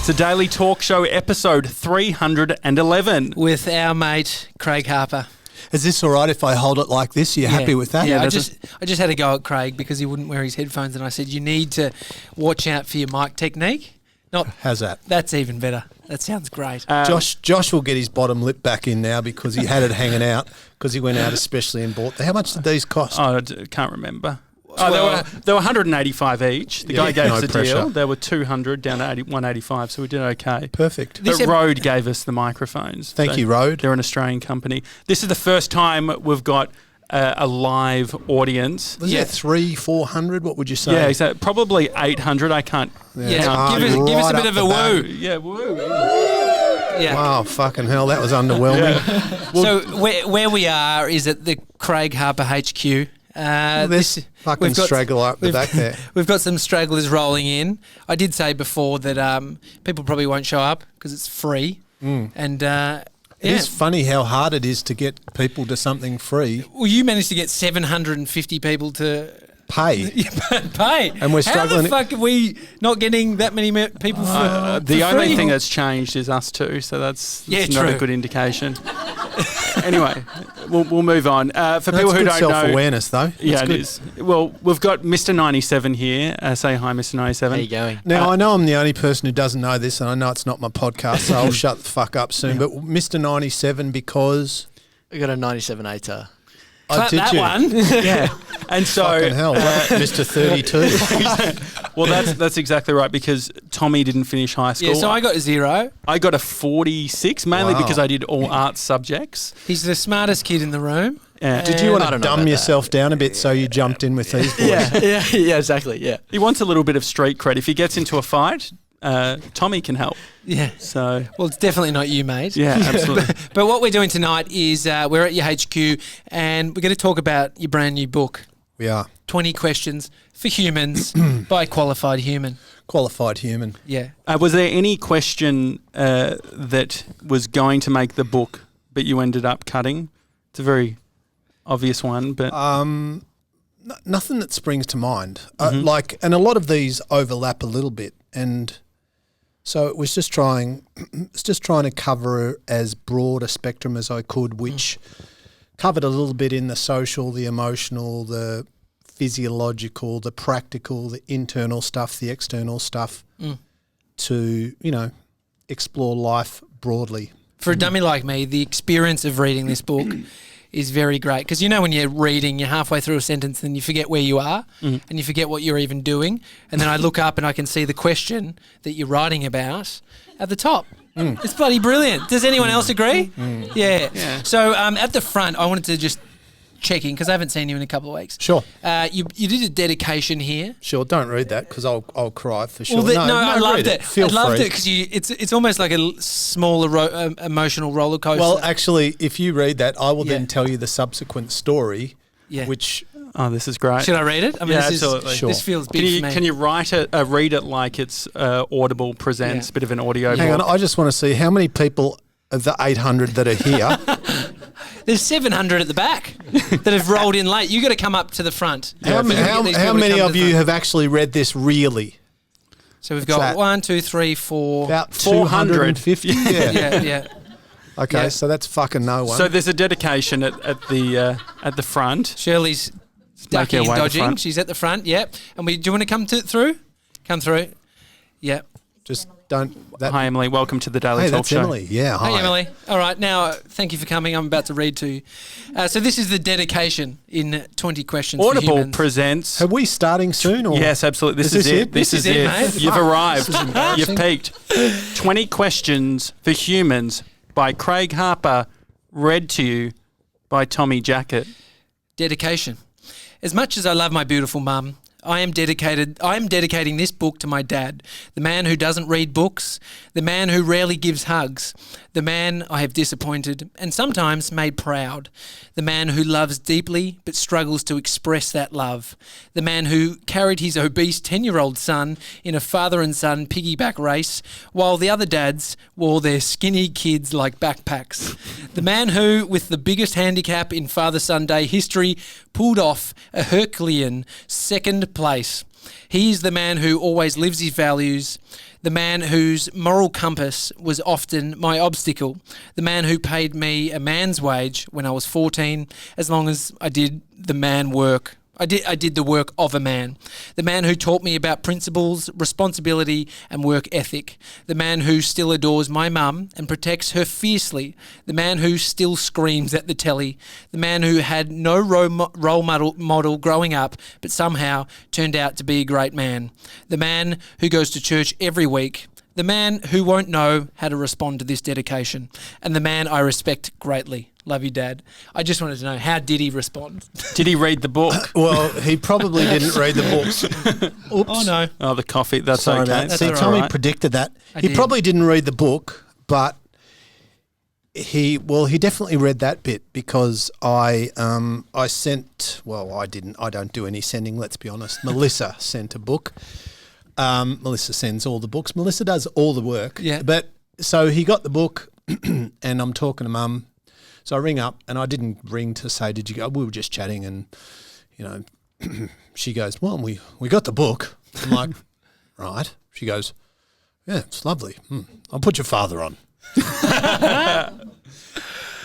It's a daily talk show episode 311. With our mate, Craig Harper. Is this all right if I hold it like this? Are you happy with that? Yeah, I just had a go at Craig because he wouldn't wear his headphones, and I said, you need to watch out for your mic technique. How's that? That's even better. That sounds great. Josh will get his bottom lip back in now because he had it hanging out because he went out especially and bought them. How much did these cost? I can't remember. They were 185 each. The guy gave us a deal. They were 200 down to 185, so we did okay. Perfect. But Rode gave us the microphones. Thank you, Rode. They're an Australian company. This is the first time we've got a live audience. Was it 300-400? What would you say? Yeah, exactly. Probably 800. I can't. Yeah, give us a bit of a woo. Yeah, woo. Yeah. Wow, fucking hell, that was underwhelming. So where we are is at the Craig Harper HQ. This fucking straggler up the back there. We've got some stragglers rolling in. I did say before that people probably won't show up because it's free. And it is funny how hard it is to get people to something free. Well, you managed to get 750 people to pay. Pay. And we're struggling. How the fuck are we not getting that many people for the free? only thing that's changed is us two, so that's not a good indication. Anyway, we'll move on. For people who don't know, self-awareness though. Yeah, it is. Well, we've got Mr. 97 here. Say hi, Mr. 97. How you going? Now, I know I'm the only person who doesn't know this, and I know it's not my podcast, so I'll shut the fuck up soon. But Mr. 97 because... I got a 97 ATAR. Clap did that you? one. Yeah. And so... Fucking hell, Mr. 32. Well, that's exactly right, because Tommy didn't finish high school. Yeah, so I got a 0. I got a 46, mainly Wow. because I did all arts subjects. He's the smartest kid in the room. Did you want I to don't know dumb about yourself down a bit so you jumped in with these boys? Yeah, exactly, yeah. He wants a little bit of street cred. If he gets into a fight, Tommy can help. Yeah. So... Well, it's definitely not you, mate. Yeah, absolutely. But what we're doing tonight is we're at your HQ and we're going to talk about your brand new book. We are. 20 Questions for Humans by a Qualified Human. Qualified human. Yeah. Was there any question that was going to make the book, but you ended up cutting? It's a very obvious one, but... Nothing that springs to mind. And a lot of these overlap a little bit, and so it was just trying to cover as broad a spectrum as I could, which covered a little bit in the social, the emotional, the physiological, the practical, the internal stuff, the external stuff, to explore life broadly. For a dummy like me, the experience of reading this book is very great because when you're reading, you're halfway through a sentence and you forget where you are and you forget what you're even doing, and then I look up and I can see the question that you're writing about at the top. It's bloody brilliant. Does anyone else agree? Yeah. So at the front, I wanted to just check in because I haven't seen you in a couple of weeks. Sure. You did a dedication here. Sure, don't read that because I'll cry for sure. Well, I loved it. Feel I loved free. it because it's almost like a smaller emotional roller coaster. Well, actually, if you read that, I will then tell you the subsequent story, which... Oh, this is great. Should I read it? I mean, absolutely. This feels big for me. Can you read it like it's Audible presents, a bit of an audio Hang book? on, I just want to see how many people of the 800 that are here... There's 700 at the back that have rolled in late. You got to come up to the front. How many of you have actually read this really? So we've got 1, 2, 3, 4... About 250? Yeah. Okay, so that's fucking no one. So there's a dedication at the front. Shirley's ducking and dodging. She's at the front, And do you want to come through? Come through. Yeah. Just don't... Hi, Emily. Welcome to the Daily Talk Show. Emily. Yeah, hi. Hey, Emily. All right, now, thank you for coming. I'm about to read to you. So this is the dedication in 20 Questions for Audible Humans. presents... Are we starting soon? Or? Yes, absolutely. This is it. This is it, mate. You've arrived. You've peaked. 20 Questions for Humans by Craig Harper, read to you by Tommy Jackett. Dedication. As much as I love my beautiful mum, I am dedicating this book to my dad, the man who doesn't read books, the man who rarely gives hugs, the man I have disappointed and sometimes made proud, the man who loves deeply but struggles to express that love, the man who carried his obese 10-year-old son in a father and son piggyback race while the other dads wore their skinny kids like backpacks, the man who, with the biggest handicap in Father-Son Day history, pulled off a Herculean second place, He's the man who always lives his values, the man whose moral compass was often my obstacle, the man who paid me a man's wage when I was 14, as long as I did the man work. I did the work of a man. The man who taught me about principles, responsibility and work ethic. The man who still adores my mum and protects her fiercely. The man who still screams at the telly. The man who had no role model growing up but somehow turned out to be a great man. The man who goes to church every week. The man who won't know how to respond to this dedication. And the man I respect greatly. Love you, Dad. I just wanted to know, how did he respond? Did he read the book? Well, he probably didn't read the books. Oops. Oh, no. Oh, the coffee. That's Sorry, okay. mate. That's See, all Tommy right. predicted that. I He did. probably didn't read the book, but he definitely read that bit because I sent, I didn't, I don't do any sending, let's be honest. Melissa sent a book. Melissa sends all the books. Melissa does all the work. Yeah. But so he got the book and I'm talking to Mum. So I ring up and I didn't ring to say, did you go? We were just chatting and, she goes, well, we got the book. I'm like, right. She goes, yeah, it's lovely. I'll put your father on.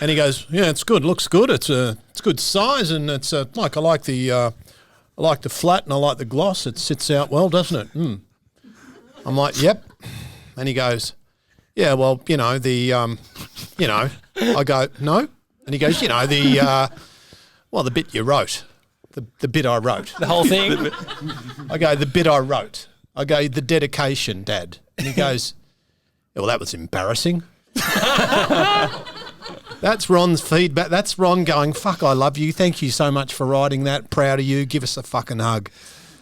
And he goes, yeah, it's good. Looks good. It's good size and it's I like the flat and I like the gloss. It sits out well, doesn't it? I'm like, yep. And he goes, yeah, well, I go, no. And he goes, the bit you wrote, the bit I wrote. The whole thing? I go, the bit I wrote. I go, the dedication, Dad. And he goes, yeah, well, that was embarrassing. That's Ron's feedback. That's Ron going, fuck, I love you. Thank you so much for writing that. Proud of you. Give us a fucking hug.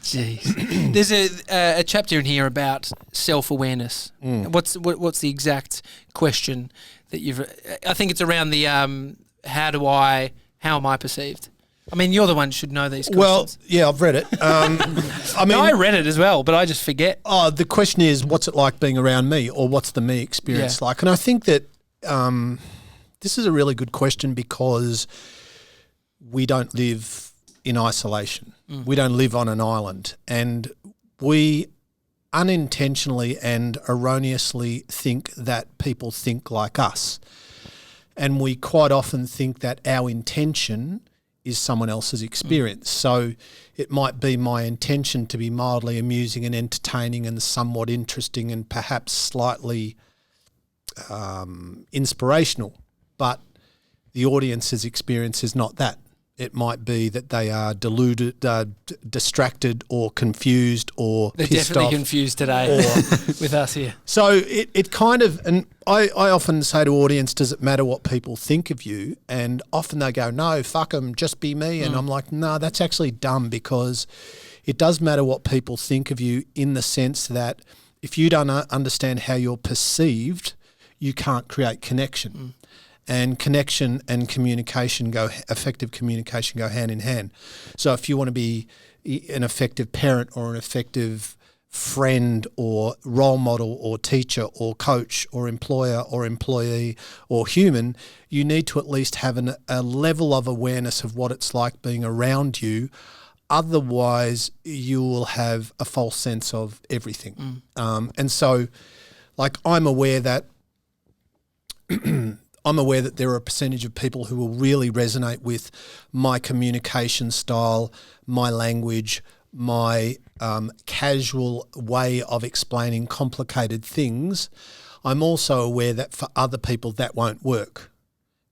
Jeez. There's a chapter in here about self-awareness. What's the exact question that you've... I think it's around the how am I perceived? I mean, you're the one who should know these questions. Well, yeah, I've read it. I read it as well, but I just forget. Oh, the question is, what's it like being around me, or what's the me experience like? And I think that this is a really good question because we don't live in isolation. We don't live on an island, and we unintentionally and erroneously think that people think like us. And we quite often think that our intention is someone else's experience. So it might be my intention to be mildly amusing and entertaining and somewhat interesting and perhaps slightly inspirational, but the audience's experience is not that. It might be that they are deluded, distracted or confused or They're pissed definitely off. confused today with us here. So it kind of, and I often say to audience, does it matter what people think of you? And often they go, no, fuck them, just be me. And I'm like, no, that's actually dumb, because it does matter what people think of you in the sense that if you don't understand how you're perceived, you can't create connection. And connection and communication effective communication go hand in hand. So if you want to be an effective parent or an effective friend or role model or teacher or coach or employer or employee or human, you need to at least have a level of awareness of what it's like being around you. Otherwise, you will have a false sense of everything. And so, I'm aware that there are a percentage of people who will really resonate with my communication style, my language, my casual way of explaining complicated things. I'm also aware that for other people that won't work.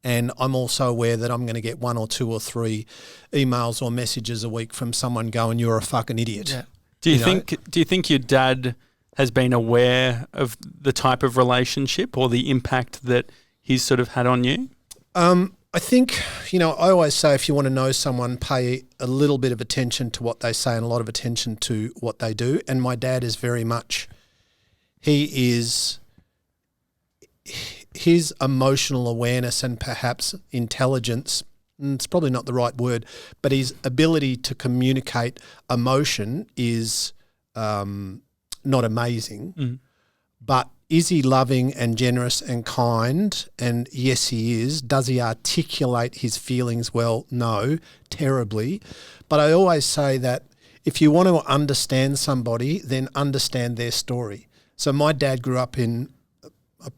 And I'm also aware that I'm going to get 1 or 2 or 3 emails or messages a week from someone going, you're a fucking idiot. Yeah. Do you think your dad has been aware of the type of relationship or the impact that he's sort of had on you? I think, I always say if you want to know someone, pay a little bit of attention to what they say and a lot of attention to what they do. And my dad is very much, his emotional awareness and perhaps intelligence, it's probably not the right word, but his ability to communicate emotion is not amazing. But is he loving and generous and kind? And yes, he is. Does he articulate his feelings well? No, terribly. But I always say that if you want to understand somebody, then understand their story. So my dad grew up in,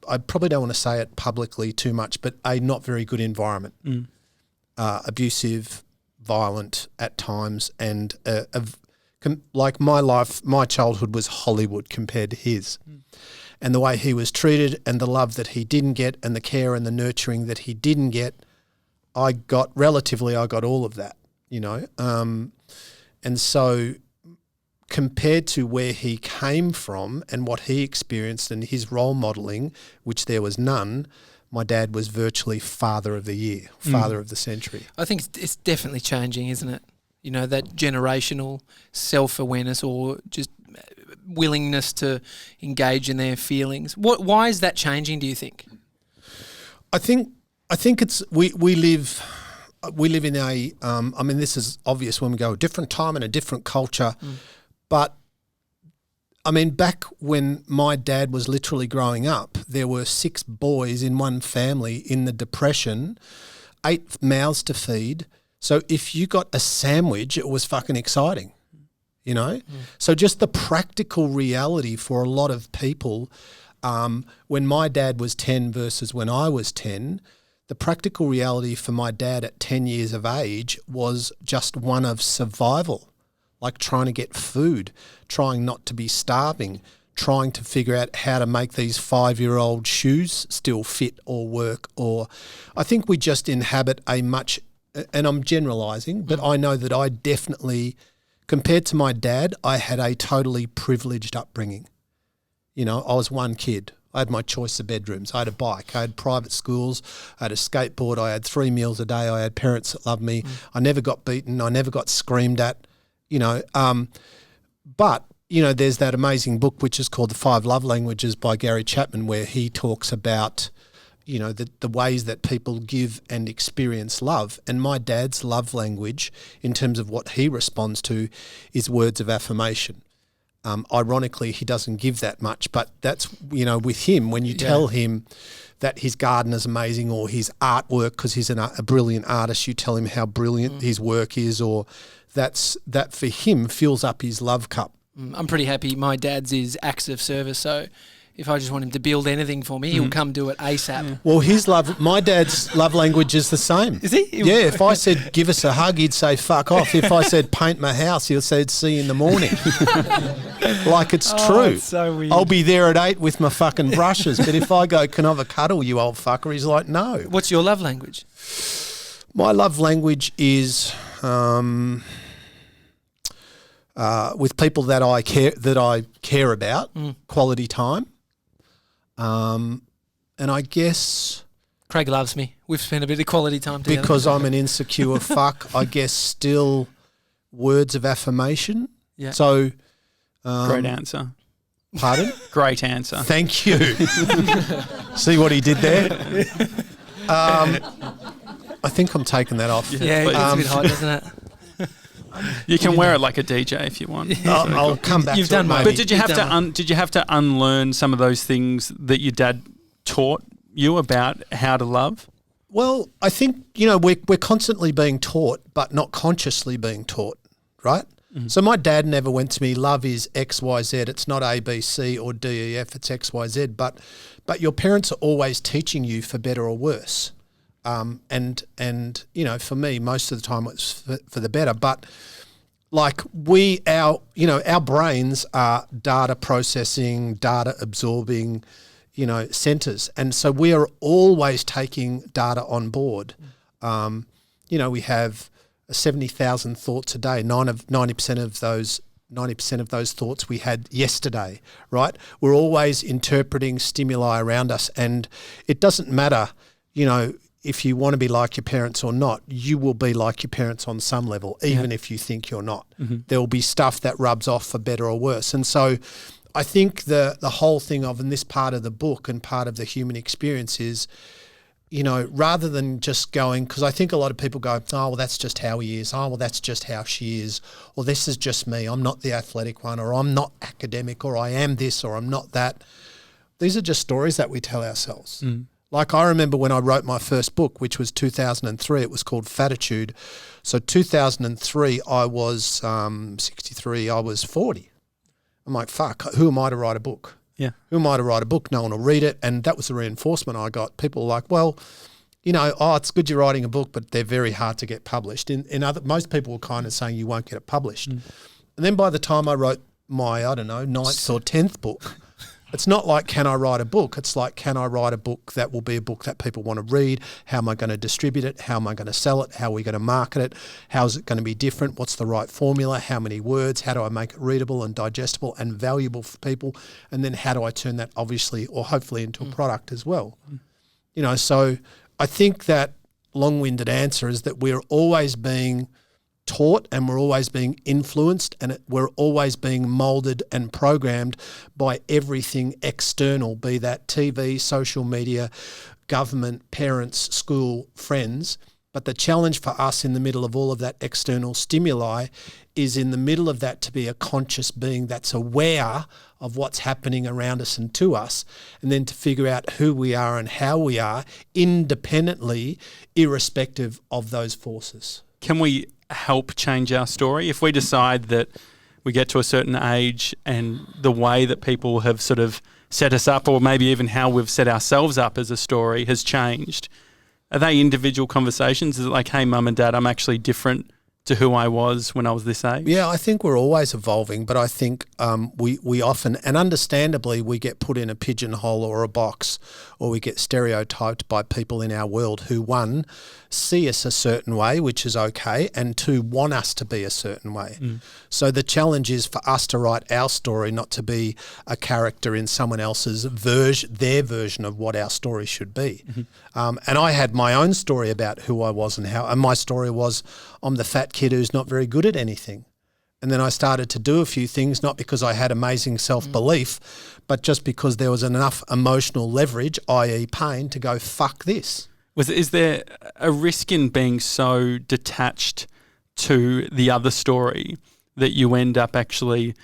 I probably don't want to say it publicly too much, but a not very good environment. Abusive, violent at times, and like my childhood was Hollywood compared to his. And the way he was treated and the love that he didn't get and the care and the nurturing that he didn't get, I got all of that, you know. And so compared to where he came from and what he experienced and his role modelling, which there was none, my dad was virtually father of the year, father of the century. I think it's definitely changing, isn't it? You know, that generational self-awareness or just willingness to engage in their feelings. Why is that changing, do you think? I think it's we live in a I mean, this is obvious when we go a different time and a different culture, but I mean, back when my dad was literally growing up, there were 6 boys in one family in the Depression, 8 mouths to feed. So if you got a sandwich, it was fucking exciting, you know? So just the practical reality for a lot of people, when my dad was 10 versus when I was 10, the practical reality for my dad at 10 years of age was just one of survival, like trying to get food, trying not to be starving, trying to figure out how to make these 5-year-old shoes still fit or work. Or I think we just inhabit a much, and I'm generalising, but I know that I definitely, compared to my dad, I had a totally privileged upbringing. You know, I was one kid. I had my choice of bedrooms. I had a bike. I had private schools. I had a skateboard. I had 3 meals a day. I had parents that loved me. I never got beaten. I never got screamed at, you know. But, you know, there's that amazing book which is called The 5 Love Languages by Gary Chapman, where he talks about, you know, the ways that people give and experience love. And my dad's love language, in terms of what he responds to, is words of affirmation. Ironically, he doesn't give that much, but that's, you know, with him, when you tell him that his garden is amazing or his artwork, because he's a brilliant artist, you tell him how brilliant his work is, or that for him fills up his love cup. I'm pretty happy my dad's is acts of service, so if I just want him to build anything for me, he'll come do it ASAP. Well, my dad's love language is the same. Is he? Yeah, if I said give us a hug, he'd say fuck off. If I said paint my house, he'll say see you in the morning. Like it's true. It's so weird. I'll be there at 8 with my fucking brushes, but if I go, can I have a cuddle, you old fucker? He's like, no. What's your love language? My love language is with people that I care about, quality time. And I guess Craig loves me. We've spent a bit of quality time together. because I'm an insecure fuck, I guess still words of affirmation. Yeah. So, Great answer. pardon? Great answer. Thank you. See what he did there? I think I'm taking that off. Yeah, please. it's a bit hot, doesn't it? You can wear it like a DJ if you want. I'll come back You've to it, done my- maybe. But did you have to unlearn some of those things that your dad taught you about how to love? Well, I think, you know, we're constantly being taught, but not consciously being taught, right? So my dad never went to me, love is X, Y, Z. It's not A, B, C or D, E, F. It's X, Y, Z. But your parents are always teaching you for better or worse. And you know, for me, most of the time it's for the better. But like our brains are data processing, data absorbing, you know, centers. And so we are always taking data on board. You know, we have 70,000 thoughts a day. 90% of those thoughts we had yesterday, right? We're always interpreting stimuli around us, and it doesn't matter, you know, if you want to be like your parents or not, you will be like your parents on some level, even if you think you're not. There will be stuff that rubs off for better or worse. And so I think the whole thing of, in this part of the book and part of the human experience is, you know, rather than just going, because I think a lot of people go, oh, well, that's just how he is. Oh, well, that's just how she is. Or this is just me. I'm not the athletic one, or I'm not academic, or I am this, or I'm not that. These are just stories that we tell ourselves. Like I remember when I wrote my first book, which was 2003, it was called Fatitude. So 2003, I was 63, I was 40. I'm like, fuck, who am I to write a book? Yeah. Who am I to write a book? No one will read it. And that was the reinforcement I got. People were like, well, you know, it's good you're writing a book, but they're very hard to get published. Most people were kind of saying you won't get it published. And then by the time I wrote my, I don't know, 9th or 10th book, it's not like, can I write a book? It's like, can I write a book that will be a book that people want to read? How am I going to distribute it? How am I going to sell it? How are we going to market it? How is it going to be different? What's the right formula? How many words? How do I make it readable and digestible and valuable for people? And then how do I turn that obviously or hopefully into a product as well? You know, so I think that long-winded answer is that we're always being taught and we're always being influenced and we're always being moulded and programmed by everything external, be that TV, social media, government, parents, school, friends. But the challenge for us in the middle of all of that external stimuli is in the middle of that to be a conscious being that's aware of what's happening around us and to us, and then to figure out who we are and how we are independently, irrespective of those forces. Can we help change our story if we decide that we get to a certain age and the way that people have sort of set us up, or maybe even how we've set ourselves up as a story, has changed? Are they individual conversations? Is it like, hey, mum and dad, I'm actually different to who I was when I was this age? Yeah, I think we're always evolving, but I think we often, and understandably, we get put in a pigeonhole or a box, or we get stereotyped by people in our world who, one, see us a certain way, which is okay, and two, want us to be a certain way. So the challenge is for us to write our story, not to be a character in someone else's their version of what our story should be. And I had my own story about who I was and how, and my story was, I'm the fat kid who's not very good at anything. And then I started to do a few things, not because I had amazing self-belief, but just because there was enough emotional leverage, i.e. pain, to go, fuck this. Is there a risk in being so detached to the other story that you end up actually,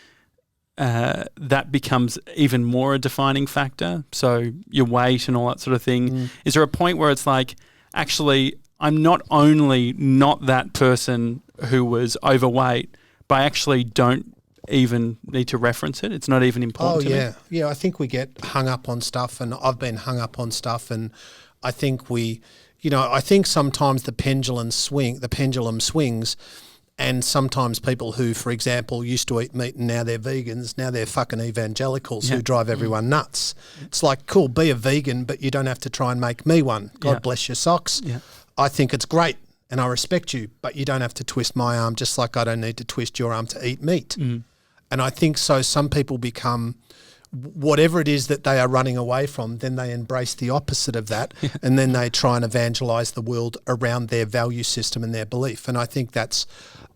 that becomes even more a defining factor? So your weight and all that sort of thing. Is there a point where it's like, actually, I'm not only not that person who was overweight, but I actually don't even need to reference it? It's not even important to me? Yeah, I think we get hung up on stuff, and I've been hung up on stuff, and I think I think sometimes the pendulum swings, and sometimes people who, for example, used to eat meat and now they're vegans, now they're fucking evangelicals who drive everyone nuts. It's like, cool, be a vegan, but you don't have to try and make me one. God bless your socks. Yeah. I think it's great and I respect you, but you don't have to twist my arm, just like I don't need to twist your arm to eat meat. And I think so some people become whatever it is that they are running away from, then they embrace the opposite of that, and then they try and evangelize the world around their value system and their belief. And I think that's,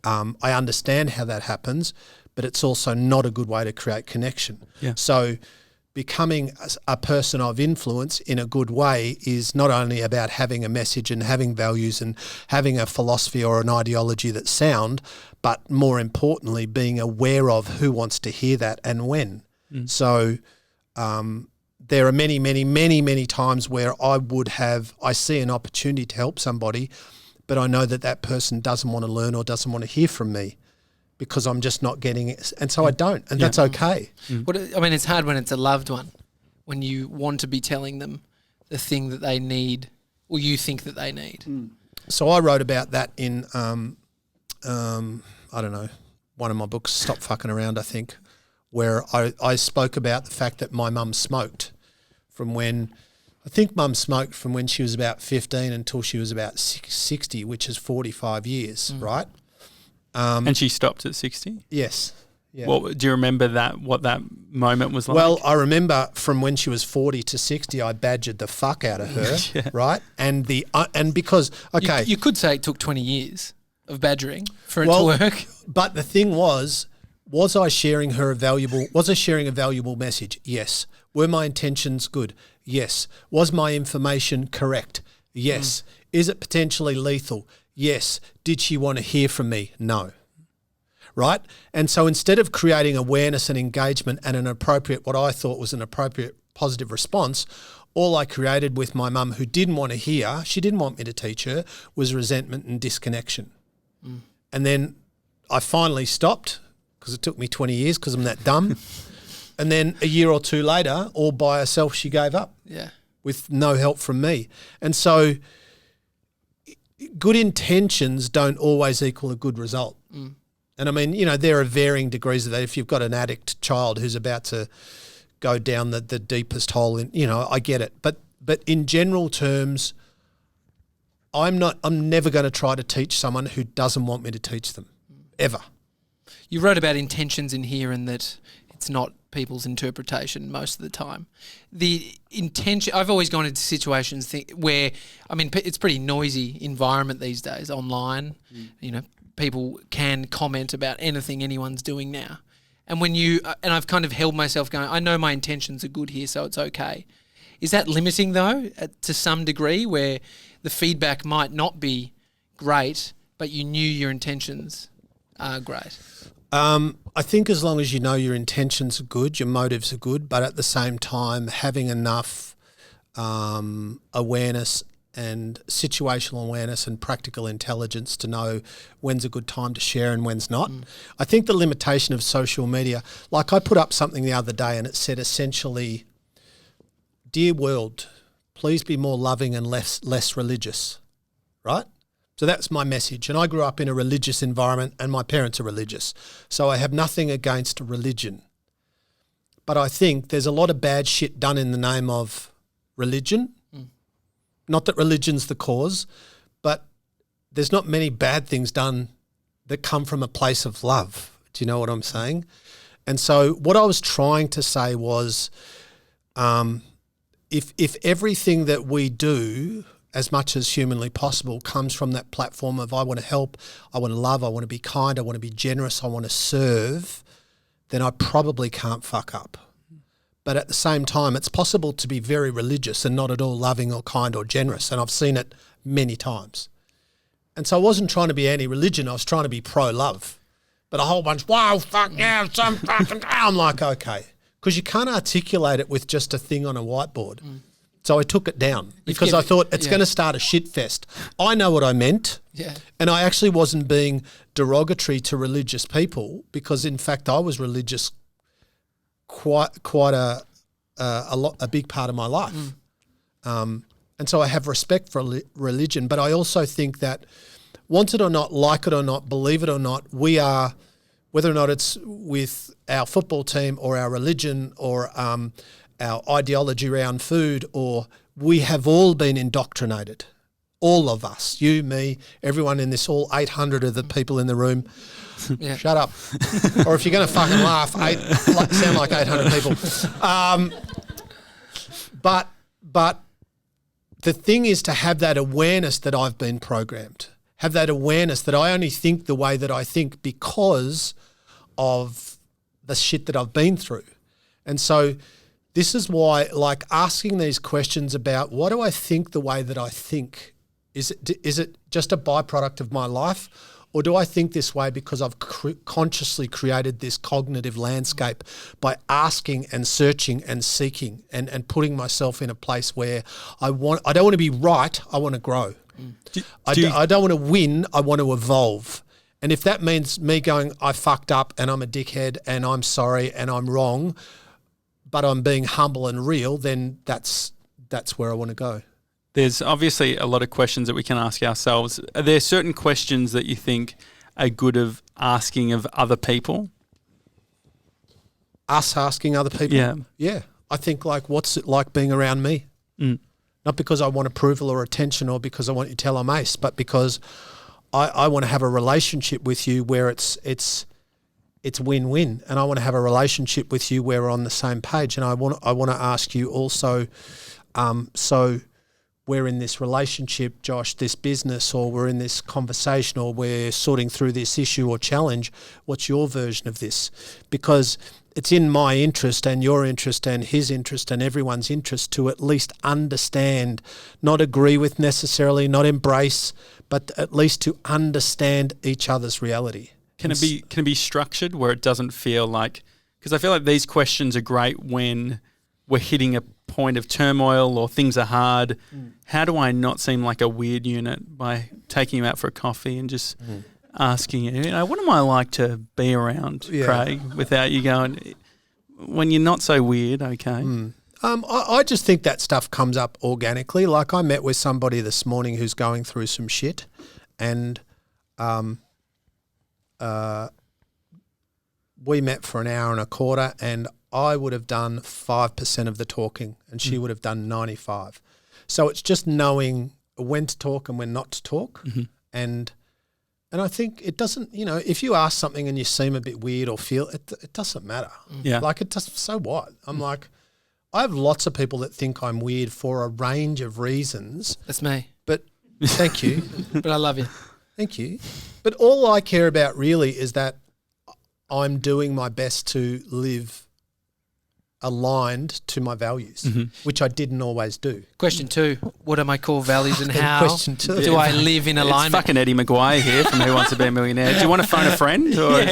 I understand how that happens, but it's also not a good way to create connection. Yeah. So becoming a person of influence in a good way is not only about having a message and having values and having a philosophy or an ideology that's sound, but more importantly, being aware of who wants to hear that and when. So there are many, many, many, many times where I see an opportunity to help somebody, but I know that person doesn't want to learn or doesn't want to hear from me because I'm just not getting it. And so I don't, and that's okay. It's hard when it's a loved one, when you want to be telling them the thing that they need or you think that they need. So I wrote about that in, I don't know, one of my books, Stop Fucking Around, I think, where I spoke about the fact that my mum smoked from when she was about 15 until she was about 60, which is 45 years, right? And she stopped at 60? Yes. Yeah. Do you remember what that moment was like? Well, I remember from when she was 40 to 60, I badgered the fuck out of her, right? And because, okay. You could say it took 20 years of badgering for it to work. But the thing was I sharing a valuable message? Yes. Were my intentions good? Yes. Was my information correct? Yes. Is it potentially lethal? Yes. Did she want to hear from me? No. Right? And so instead of creating awareness and engagement and what I thought was an appropriate positive response, all I created with my mum, who didn't want to hear, she didn't want me to teach her, was resentment and disconnection. And then I finally stopped, because it took me 20 years because I'm that dumb. And then a year or two later, all by herself, she gave up. Yeah. With no help from me. And so good intentions don't always equal a good result. And I mean, you know, there are varying degrees of that. If you've got an addict child who's about to go down the deepest hole in, you know, I get it. But in general terms, I'm never going to try to teach someone who doesn't want me to teach them, ever. You wrote about intentions in here and that it's not people's interpretation most of the time. The intention, I've always gone into situations where, I mean, it's pretty noisy environment these days online. You know, people can comment about anything anyone's doing now. And and I've kind of held myself going, I know my intentions are good here, so it's okay. Is that limiting though, to some degree, where the feedback might not be great, but you knew your intentions are great? I think as long as you know your intentions are good, your motives are good, but at the same time having enough awareness and situational awareness and practical intelligence to know when's a good time to share and when's not. I think the limitation of social media, like I put up something the other day and it said essentially, dear world, please be more loving and less religious, right? So that's my message. And I grew up in a religious environment and my parents are religious. So I have nothing against religion. But I think there's a lot of bad shit done in the name of religion. Not that religion's the cause, but there's not many bad things done that come from a place of love. Do you know what I'm saying? And so what I was trying to say was if everything that we do, as much as humanly possible, comes from that platform of I want to help, I want to love, I want to be kind, I want to be generous, I want to serve, then I probably can't fuck up. But at the same time, it's possible to be very religious and not at all loving or kind or generous, and I've seen it many times. And so I wasn't trying to be anti-religion, I was trying to be pro-love. But a whole bunch, wow, fuck yeah, some fucking, I'm like, okay. Because you can't articulate it with just a thing on a whiteboard. So I took it down because I thought it's going to start a shit fest. I know what I meant. Yeah. And I actually wasn't being derogatory to religious people because, in fact, I was religious quite a big part of my life. And so I have respect for religion, but I also think that want it or not, like it or not, believe it or not, we are, whether or not it's with our football team or our religion or our ideology around food, or we have all been indoctrinated. All of us, you, me, everyone in this, all 800 of the people in the room. Yeah. Shut up. Or if you're going to fucking laugh, sound like 800 people. But the thing is to have that awareness that I've been programmed, have that awareness that I only think the way that I think because of the shit that I've been through. And so this is why, like, asking these questions about what do I think the way that I think, is it just a byproduct of my life, or do I think this way because I've consciously created this cognitive landscape by asking and searching and seeking and putting myself in a place where I don't want to be right, I want to grow. I don't want to win, I want to evolve. And if that means me going, I fucked up and I'm a dickhead and I'm sorry and I'm wrong, but I'm being humble and real, then that's where I want to go. There's obviously a lot of questions that we can ask ourselves. Are there certain questions that you think are good of asking of other people? Us asking other people? Yeah. Yeah. I think, like, what's it like being around me? Not because I want approval or attention or because I want you to tell I'm ace, but because I want to have a relationship with you where it's win-win, and I want to have a relationship with you where we're on the same page. And I want to ask you also, so we're in this relationship, Josh, this business, or we're in this conversation, or we're sorting through this issue or challenge. What's your version of this? Because it's in my interest and your interest and his interest and everyone's interest to at least understand, not agree with necessarily, not embrace, but at least to understand each other's reality. Can it be structured where it doesn't feel like, because I feel like these questions are great when we're hitting a point of turmoil or things are hard, how do I not seem like a weird unit by taking you out for a coffee and just asking you, what am I like to be around, Craig, without you going, when you're not so weird, okay? I just think that stuff comes up organically. Like I met with somebody this morning who's going through some shit, and we met for an hour and a quarter, and I would have done 5% of the talking and she would have done 95. So it's just knowing when to talk and when not to talk. And I think it doesn't, if you ask something and you seem a bit weird or feel it doesn't matter. Yeah. Like it doesn't, so what? I'm like, I have lots of people that think I'm weird for a range of reasons. That's me. But thank you. But I love you. Thank you. But all I care about really is that I'm doing my best to live aligned to my values, which I didn't always do. Question 2, what are my core values and how Question 2. do I live in alignment? It's fucking Eddie Maguire here from Who Wants to Be a Millionaire. Do you want to phone a friend? Or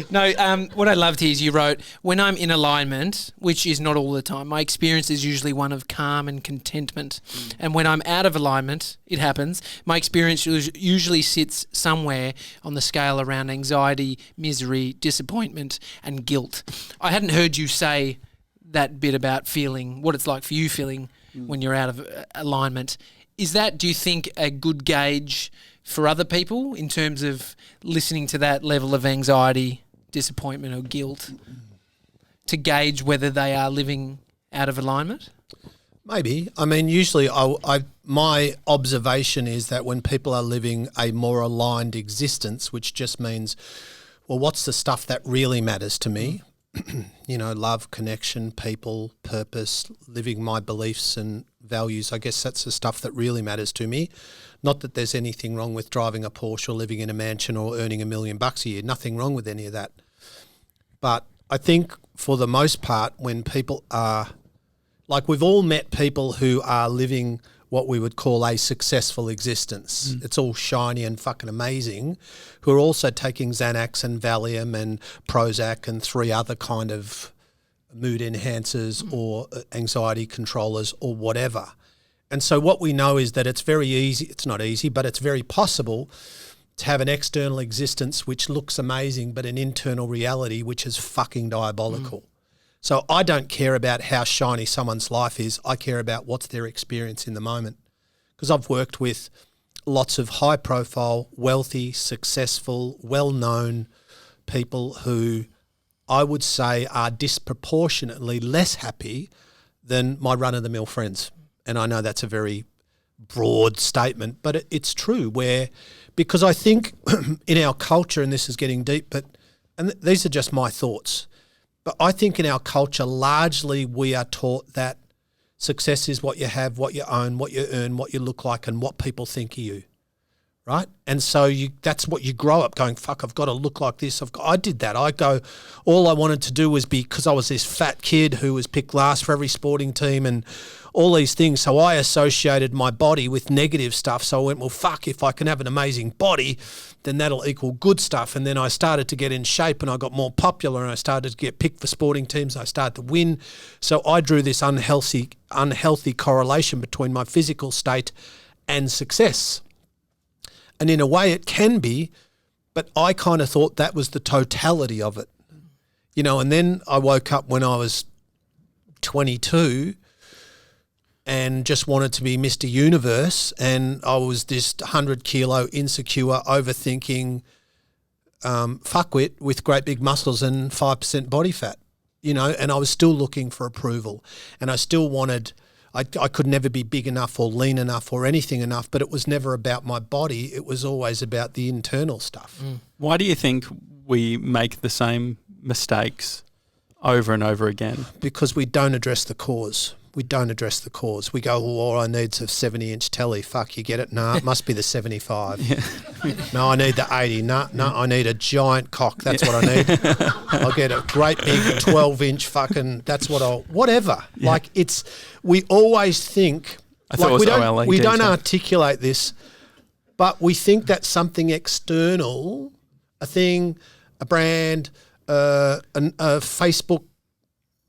No, what I loved here is you wrote, when I'm in alignment, which is not all the time, my experience is usually one of calm and contentment. And when I'm out of alignment, it happens, my experience usually sits somewhere on the scale around anxiety, misery, disappointment and guilt. I hadn't heard you say that bit about feeling, what it's like for you feeling when you're out of alignment. Is that, do you think, a good gauge for other people in terms of listening to that level of anxiety, disappointment or guilt to gauge whether they are living out of alignment? Maybe. I mean, usually my observation is that when people are living a more aligned existence, which just means, well, what's the stuff that really matters to me? Love, connection, people, purpose, living my beliefs and values. I guess that's the stuff that really matters to me. Not that there's anything wrong with driving a Porsche or living in a mansion or earning $1 million a year. Nothing wrong with any of that. But I think for the most part, when people are, like we've all met people who are living what we would call a successful existence. It's all shiny and fucking amazing, who are also taking Xanax and Valium and Prozac and 3 other kind of mood enhancers or anxiety controllers or whatever. And so what we know is that it's very easy, it's not easy, but it's very possible to have an external existence which looks amazing, but an internal reality which is fucking diabolical. So I don't care about how shiny someone's life is. I care about what's their experience in the moment. Because I've worked with lots of high-profile, wealthy, successful, well-known people who I would say are disproportionately less happy than my run-of-the-mill friends. And I know that's a very broad statement, but it's true because I think in our culture, and this is getting deep, and these are just my thoughts, but I think in our culture, largely we are taught that success is what you have, what you own, what you earn, what you look like, and what people think of you, right? And so that's what you grow up going, fuck, I've got to look like this. I did that. All I wanted to do was because I was this fat kid who was picked last for every sporting team and all these things. So I associated my body with negative stuff. So I went, well, fuck, if I can have an amazing body, then that'll equal good stuff. And then I started to get in shape and I got more popular and I started to get picked for sporting teams. I started to win. So I drew this unhealthy correlation between my physical state and success. And in a way it can be, but I kind of thought that was the totality of it. And then I woke up when I was 22 and just wanted to be Mr. Universe, and I was this 100-kilo insecure, overthinking fuckwit with great big muscles and 5% body fat, and I was still looking for approval, and I still wanted, I could never be big enough or lean enough or anything enough, but it was never about my body. It was always about the internal stuff. Why do you think we make the same mistakes over and over again? Because we don't address the cause. We don't address the cause. We go, well, all I need's a 70-inch telly. Fuck, you get it? No, it must be the 75. No, I need the 80. No, I need a giant cock. That's what I need. I'll get a great big 12-inch fucking, that's what I'll, whatever. Yeah. Like we always think, we don't articulate this, but we think that something external, a thing, a brand, a Facebook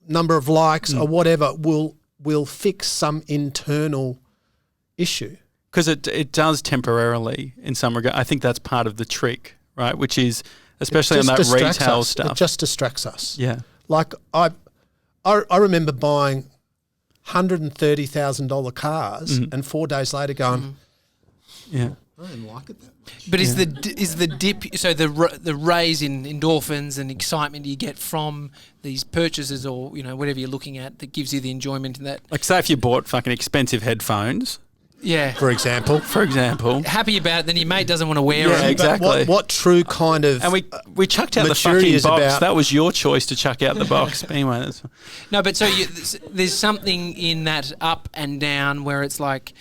number of likes or whatever will fix some internal issue. Because it does temporarily in some regard. I think that's part of the trick, right? Which is, especially on that retail stuff. It just distracts us. Yeah. Like I remember buying $130,000 cars and 4 days later going, Yeah. I didn't like it that much. But is the dip, so the raise in endorphins and excitement you get from these purchases, or whatever you're looking at, that gives you the enjoyment in that? Like, say if you bought fucking expensive headphones, Yeah. For example. Happy about it, then your mate doesn't want to wear Yeah, it. exactly. What true kind of and we chucked out the maturity fucking is box. about- That was your choice to chuck out the box. But anyway, that's No, but so there's something in that up and down where it's like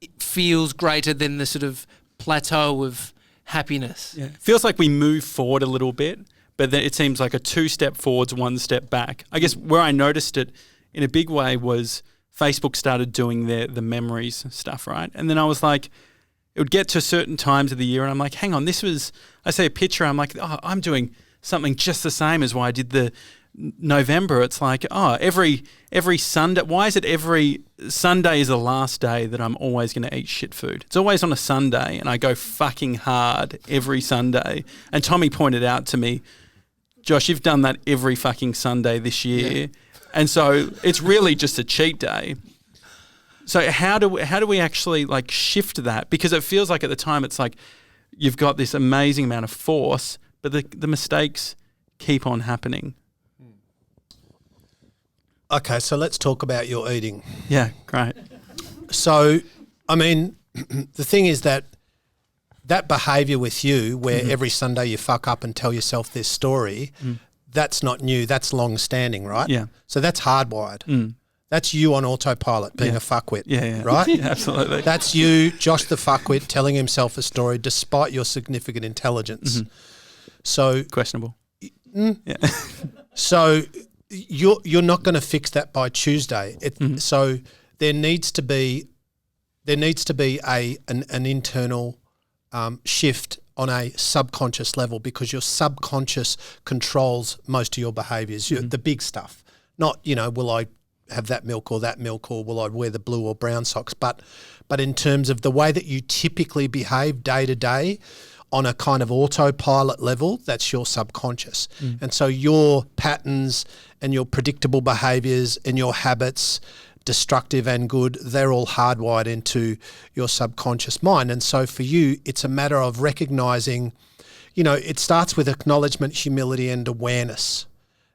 it feels greater than the sort of plateau of happiness. yeah. Feels like we move forward a little bit, but then it seems like a 2 step forwards, 1 step back. I guess where I noticed it in a big way was Facebook started doing the memories stuff, right? And then I was like, it would get to certain times of the year and I'm like, hang on, I see a picture, I'm like, oh, I'm doing something just the same as why I did the November. It's like, oh, every Sunday, why is it every Sunday is the last day that I'm always going to eat shit food? It's always on a Sunday and I go fucking hard every Sunday. And Tommy pointed out to me, Josh, you've done that every fucking Sunday this year. Yeah. And so it's really just a cheat day. So how do we actually like shift that? Because it feels like at the time it's like you've got this amazing amount of force, but the mistakes keep on happening. Okay, so let's talk about your eating. Yeah, great. So, I mean, the thing is that behaviour with you where every Sunday you fuck up and tell yourself this story, that's not new. That's long-standing, right? Yeah. So that's hardwired. That's you on autopilot being a fuckwit, right? Yeah, absolutely. That's you, Josh the fuckwit, telling himself a story despite your significant intelligence. So questionable. Yeah. So you're not going to fix that by Tuesday. So there needs to be an internal shift on a subconscious level, because your subconscious controls most of your behaviours, the big stuff. Not, will I have that milk, or will I wear the blue or brown socks? But in terms of the way that you typically behave day to day on a kind of autopilot level, that's your subconscious. And so your patterns and your predictable behaviours and your habits, destructive and good, they're all hardwired into your subconscious mind. And so for you, it's a matter of recognising, it starts with acknowledgement, humility and awareness.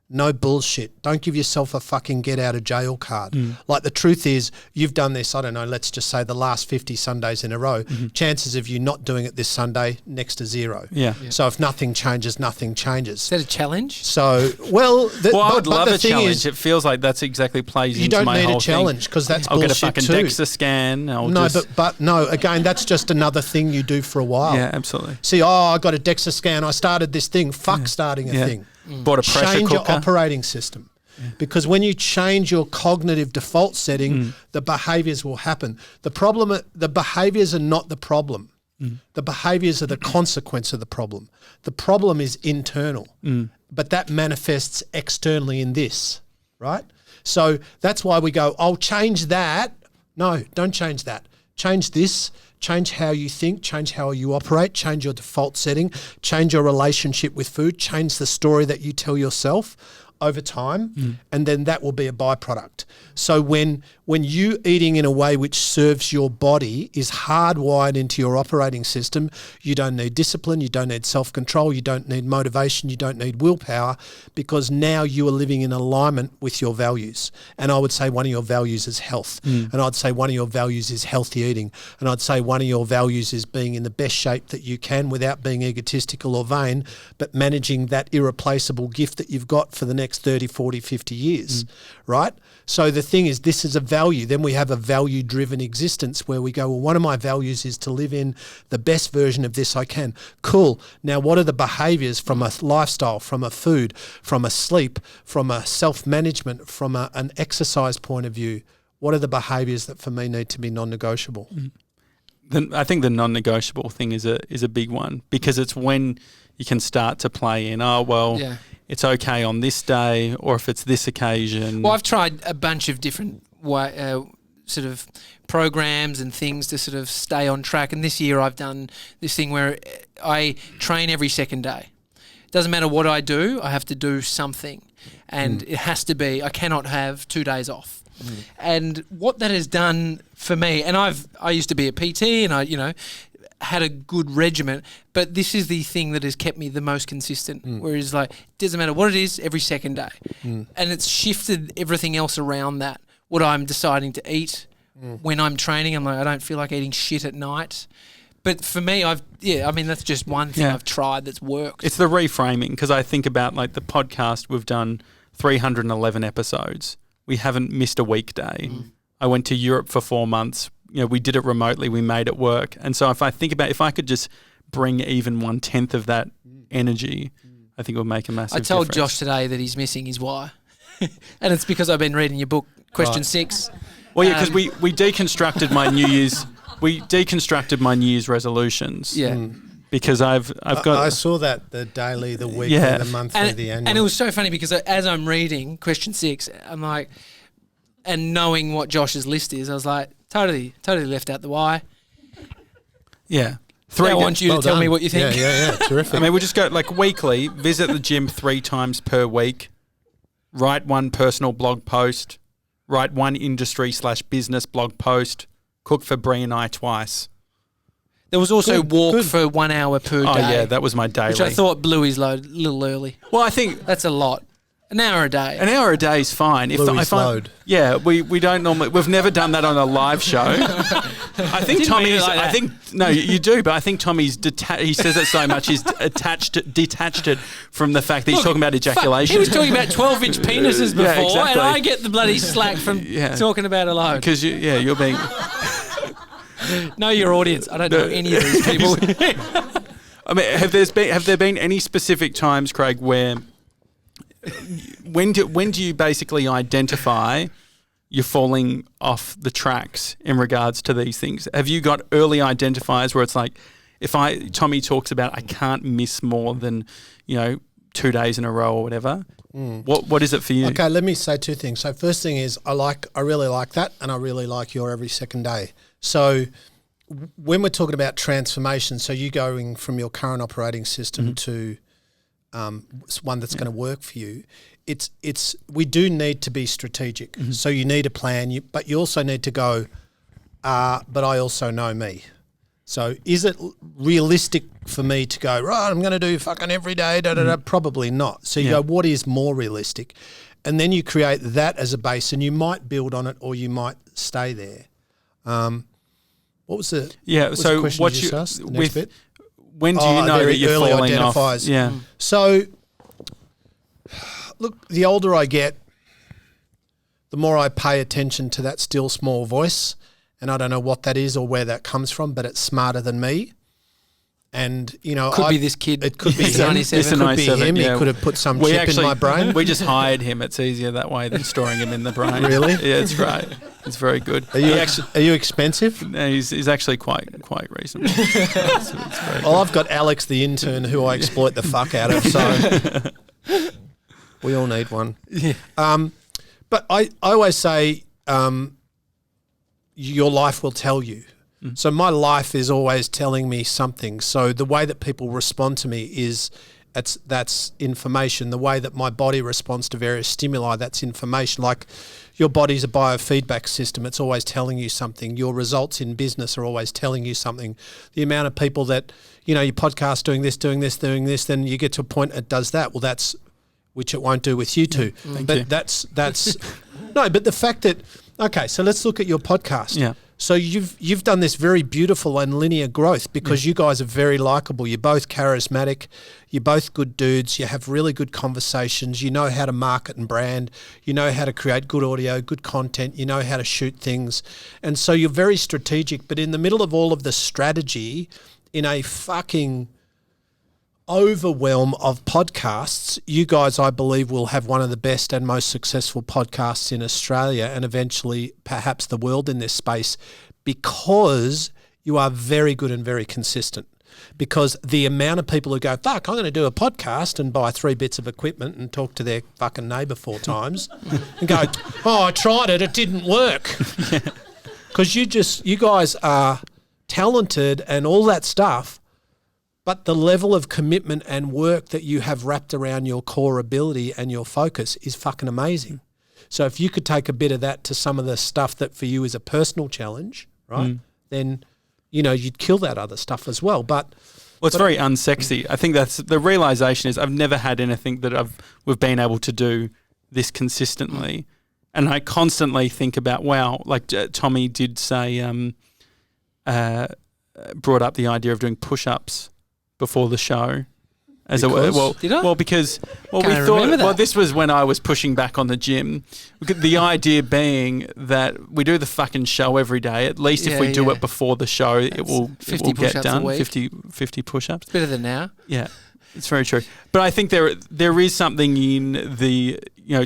No bullshit. Don't give yourself a fucking get out of jail card. Like, the truth is, you've done this, I don't know, let's just say the last 50 Sundays in a row. Chances of you not doing it this Sunday, next to zero. Yeah. So if nothing changes, nothing changes. Is that a challenge? So, I would love a challenge. It feels like that's exactly plays into my whole thing. You don't need a challenge, because that's I'll bullshit get a fucking too. DEXA scan. But no, again, that's just another thing you do for a while. Yeah, absolutely. See, I got a DEXA scan, I started this thing. Fuck starting a thing. Bought a pressure Change cooker. your operating system. Because when you change your cognitive default setting, the behaviours will happen. The behaviours are not the problem. The behaviours are the consequence of the problem. The problem is internal, but that manifests externally in this, right? So that's why we go, I'll change that. No, don't change that. Change this. Change how you think, change how you operate, change your default setting, change your relationship with food, change the story that you tell yourself over time, and then that will be a byproduct. So when you eating in a way which serves your body is hardwired into your operating system, you don't need discipline, you don't need self-control, you don't need motivation, you don't need willpower, because now you are living in alignment with your values. And I would say one of your values is health. And I'd say one of your values is healthy eating. And I'd say one of your values is being in the best shape that you can without being egotistical or vain, but managing that irreplaceable gift that you've got for the next 30, 40, 50 years, right? So the thing is, this is a value. Then we have a value-driven existence where we go, well, one of my values is to live in the best version of this I can. Cool. Now, what are the behaviours from a lifestyle, from a food, from a sleep, from a self-management, from an exercise point of view? What are the behaviours that for me need to be non-negotiable? I think the non-negotiable thing is a big one, because it's when you can start to play in, it's okay on this day, or if it's this occasion. Well, I've tried a bunch of different sort of programs and things to sort of stay on track. And this year I've done this thing where I train every second day. It doesn't matter what I do, I have to do something. And it has to be, I cannot have 2 days off. And what that has done for me, and I used to be a PT and I, had a good regiment, but this is the thing that has kept me the most consistent, whereas like, it doesn't matter what it is, every second day. And it's shifted everything else around that. What I'm deciding to eat when I'm training, I'm like, I don't feel like eating shit at night. But for me, that's just one thing I've tried that's worked. It's the reframing, because I think about like the podcast, we've done 311 episodes. We haven't missed a weekday. I went to Europe for 4 months. We did it remotely. We made it work. And so if I think about if I could just bring even 1/10 of that energy, I think it would make a massive difference. I told Josh today that he's missing his why. And it's because I've been reading your book, Question 6. Well, yeah, because we deconstructed my New Year's... We deconstructed my New Year's resolutions. Yeah. Because I've got... I saw that, the daily, the weekly, the monthly, the annual. And it was so funny because as I'm reading Question 6, I'm like... And knowing what Josh's list is, I was like, totally left out the why. Yeah. I want you to tell me what you think. Yeah, terrific. I mean, we'll just go like weekly, visit the gym 3 times per week, write 1 personal blog post, write 1 industry/business blog post, cook for Brie and I twice. There was also walk for 1 hour per day. Oh, yeah, that was my daily. Which I thought blew his load a little early. Well, I think... That's a lot. An hour a day. An hour a day is fine. Load. Yeah, we don't normally... We've never done that on a live show. I think Tommy's... You do, but I think Tommy's... he says it so much, he's detached it from the fact that he's talking about ejaculation. He was talking about 12-inch penises before, exactly. and I get the bloody slack from talking about a load. Because, you're being... Know your audience. I don't know any of these people. I mean, have there been any specific times, Craig, where... When do you basically identify you're falling off the tracks in regards to these things? Have you got early identifiers where it's like, Tommy talks about I can't miss more than 2 days in a row or whatever? What is it for you? Okay, let me say 2 things. So first thing is I really like that, and I really like your every second day. So when we're talking about transformation, so you going from your current operating system to one that's going to work for you, we do need to be strategic. So you need a plan, but you also need to go, but I also know me. So is it realistic for me to go, right, I'm going to do fucking every day, Probably not. So you go, what is more realistic? And then you create that as a base, and you might build on it or you might stay there. What was the so question what you just asked? The next with bit? When do you know that you're falling off? Yeah. So, look, the older I get, the more I pay attention to that still small voice, and I don't know what that is or where that comes from, but it's smarter than me. And, could be this kid. It could be him. 97. It could be him. Yeah. He could have put some chip in my brain. We just hired him. It's easier that way than storing him in the brain. Really? Yeah, it's great. It's very good. Are you expensive? No, he's actually quite reasonable. It's very good. I've got Alex, the intern, who I exploit the fuck out of. So we all need one. Yeah. But I always say, your life will tell you. So my life is always telling me something. So the way that people respond to me is that's information. The way that my body responds to various stimuli, that's information. Like your body's a biofeedback system. It's always telling you something. Your results in business are always telling you something. The amount of people that, your podcast doing this, then you get to a point it does that. Well, that's, which it won't do with you two. But that's no, but the fact that, okay, so let's look at your podcast. Yeah. So you've done this very beautiful and linear growth because you guys are very likable. You're both charismatic. You're both good dudes. You have really good conversations. You know how to market and brand. You know how to create good audio, good content. You know how to shoot things. And so you're very strategic. But in the middle of all of the strategy, in a fucking overwhelm of podcasts, you guys, I believe, will have one of the best and most successful podcasts in Australia and eventually perhaps the world in this space, because you are very good and very consistent. because the amount of people who go, fuck, I'm going to do a podcast and buy 3 bits of equipment and talk to their fucking neighbour 4 times and go, oh, I tried it, it didn't work. Because you guys are talented and all that stuff, but the level of commitment and work that you have wrapped around your core ability and your focus is fucking amazing. So if you could take a bit of that to some of the stuff that for you is a personal challenge, right, then, you'd kill that other stuff as well. But it's very unsexy. I think that's the realisation is I've never had anything that we've been able to do this consistently. And I constantly think about, wow, like Tommy did say, brought up the idea of doing push-ups before the show. Did I? Well, because we Can't thought, remember that. well, this was when I was pushing back on the gym. The idea being that we do the fucking show every day. At least if we do it before the show, it will 50 get push-ups a done. week. 50 push-ups. Better than now. Yeah, it's very true. But I think there is something in the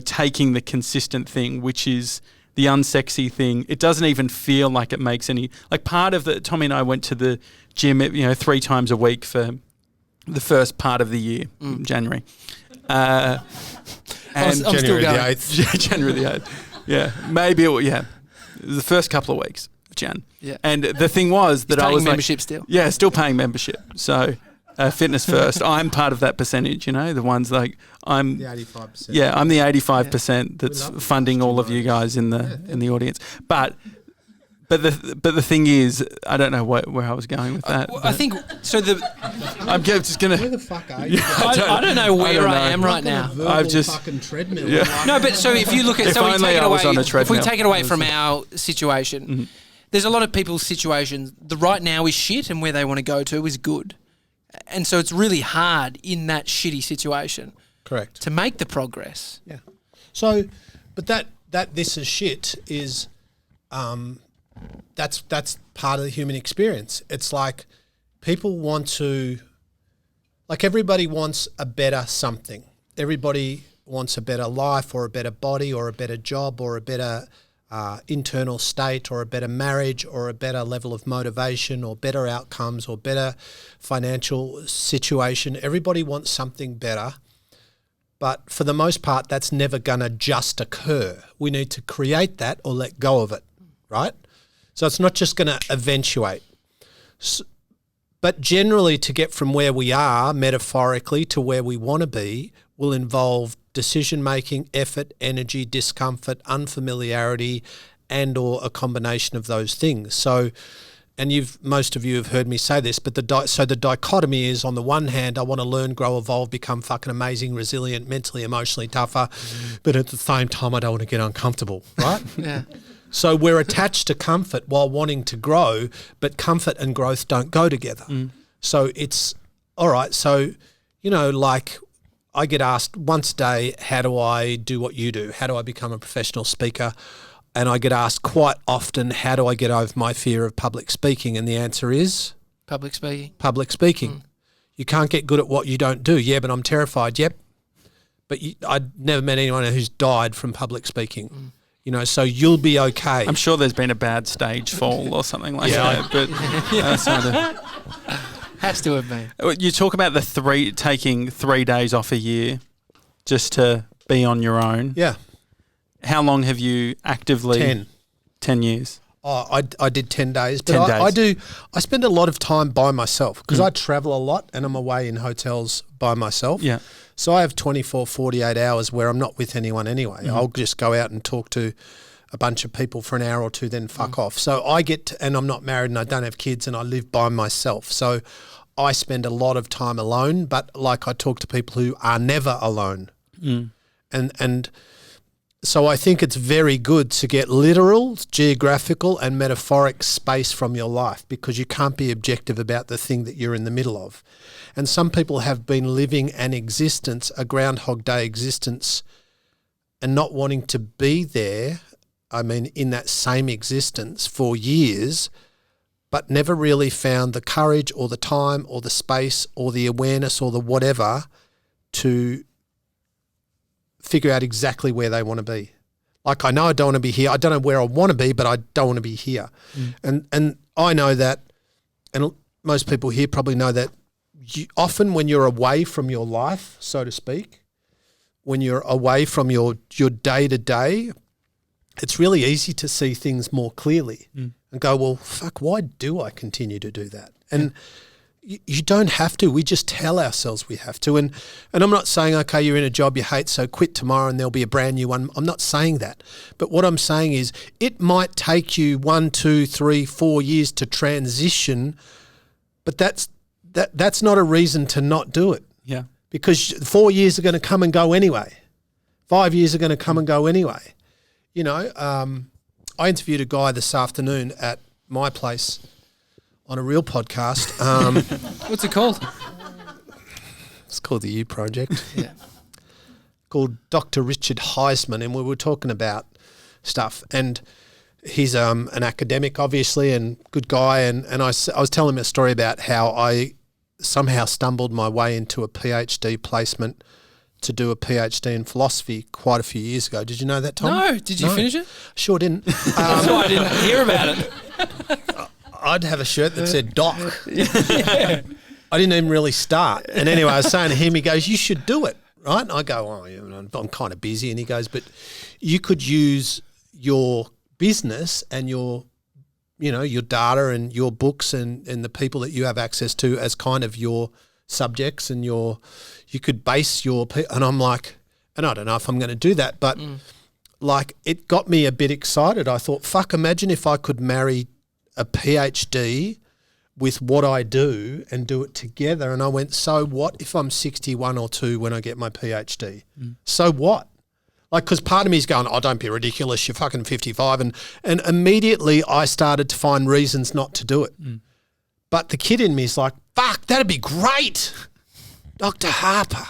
taking the consistent thing, which is the unsexy thing. It doesn't even feel like it makes any part of the. Tommy and I went to the gym 3 times a week for the first part of the year, January. And I'm still January going. the 8th. January the 8th. Yeah, maybe it was the first couple of weeks of Jan. Yeah. And the thing was that I was membership still. Yeah, still paying membership. So fitness first. I'm part of that percentage, the ones I'm The 85%. Yeah, I'm the 85% that's funding all of you guys in the audience. But the thing is, I don't know where I was going with that. I think so. I'm just gonna. Where the fuck are you? I don't know where I am right now. I've just fucking treadmill. No, but so if you look at, If so we only take it I was away. on a If we treadmill. take it away from our situation, there's a lot of people's situations. The right now is shit, and where they want to go to is good, and so it's really hard in that shitty situation Correct. to make the progress. Yeah. So, but that this is shit is, that's part of the human experience. It's like people want to, everybody wants a better something. Everybody wants a better life or a better body or a better job or a better internal state or a better marriage or a better level of motivation or better outcomes or better financial situation. Everybody wants something better. But for the most part, that's never going to just occur. We need to create that or let go of it, right? So it's not just going to eventuate. But generally, to get from where we are, metaphorically, to where we want to be, will involve decision-making, effort, energy, discomfort, unfamiliarity, and or a combination of those things. So, and most of you have heard me say this, but the dichotomy is, on the one hand, I want to learn, grow, evolve, become fucking amazing, resilient, mentally, emotionally tougher, but at the same time, I don't want to get uncomfortable, right? Yeah. So we're attached to comfort while wanting to grow, but comfort and growth don't go together. So it's, all right, so, I get asked once a day, how do I do what you do? How do I become a professional speaker? And I get asked quite often, how do I get over my fear of public speaking? And the answer is? Public speaking. Public speaking. You can't get good at what you don't do. Yeah, but I'm terrified. Yep. But I'd never met anyone who's died from public speaking. So you'll be okay. I'm sure there's been a bad stage fall or something like that, but that's not Has to have been. You talk about taking 3 days off a year just to be on your own. Yeah. How long have you actively? 10. 10 years. Oh, I did 10 days. But 10 days. I spend a lot of time by myself because I travel a lot and I'm away in hotels by myself. Yeah. So I have 24, 48 hours where I'm not with anyone anyway. I'll just go out and talk to a bunch of people for an hour or two, then fuck off. So and I'm not married and I don't have kids and I live by myself. So I spend a lot of time alone, but I talk to people who are never alone. And so I think it's very good to get literal, geographical and metaphoric space from your life because you can't be objective about the thing that you're in the middle of. And some people have been living an existence, a Groundhog Day existence, and not wanting to be there, in that same existence for years, but never really found the courage or the time or the space or the awareness or the whatever to figure out exactly where they want to be. I know I don't want to be here. I don't know where I want to be, but I don't want to be here. And I know that, and most people here probably know that often when you're away from your life, so to speak, when you're away from your day-to-day, it's really easy to see things more clearly and go, well, fuck, why do I continue to do that? And you don't have to. We just tell ourselves we have to. And I'm not saying, okay, you're in a job you hate, so quit tomorrow and there'll be a brand new one. I'm not saying that. But what I'm saying is it might take you 1, 2, 3, 4 years to transition, but that's not a reason to not do it. Yeah. Because 4 years are going to come and go anyway. 5 years are going to come and go anyway. You know, I interviewed a guy this afternoon at my place on a real podcast. What's it called? It's called the U Project. Yeah. Called Dr. Richard Heisman, and we were talking about stuff. And he's an academic, obviously, and good guy. And I was telling him a story about how I somehow stumbled my way into a PhD placement to do a PhD in philosophy quite a few years ago. Did you know that, Tom? No. Did you finish it? Sure didn't. That's why I didn't hear about it. I'd have a shirt that said Doc. I didn't even really start. And anyway, I was saying to him, he goes, you should do it, right? And I go, oh, yeah, I'm kind of busy. And he goes, but you could use your business and your data and your books and the people that you have access to as kind of your subjects and you could base your, and I'm like, and I don't know if I'm going to do that, but like it got me a bit excited. I thought, fuck, imagine if I could marry a PhD with what I do and do it together. And I went, so what if I'm 61 or 2 when I get my PhD? So what? Like, because part of me is going, oh, don't be ridiculous, you're fucking 55. And immediately I started to find reasons not to do it. But the kid in me is like, fuck, that'd be great. Dr. Harper.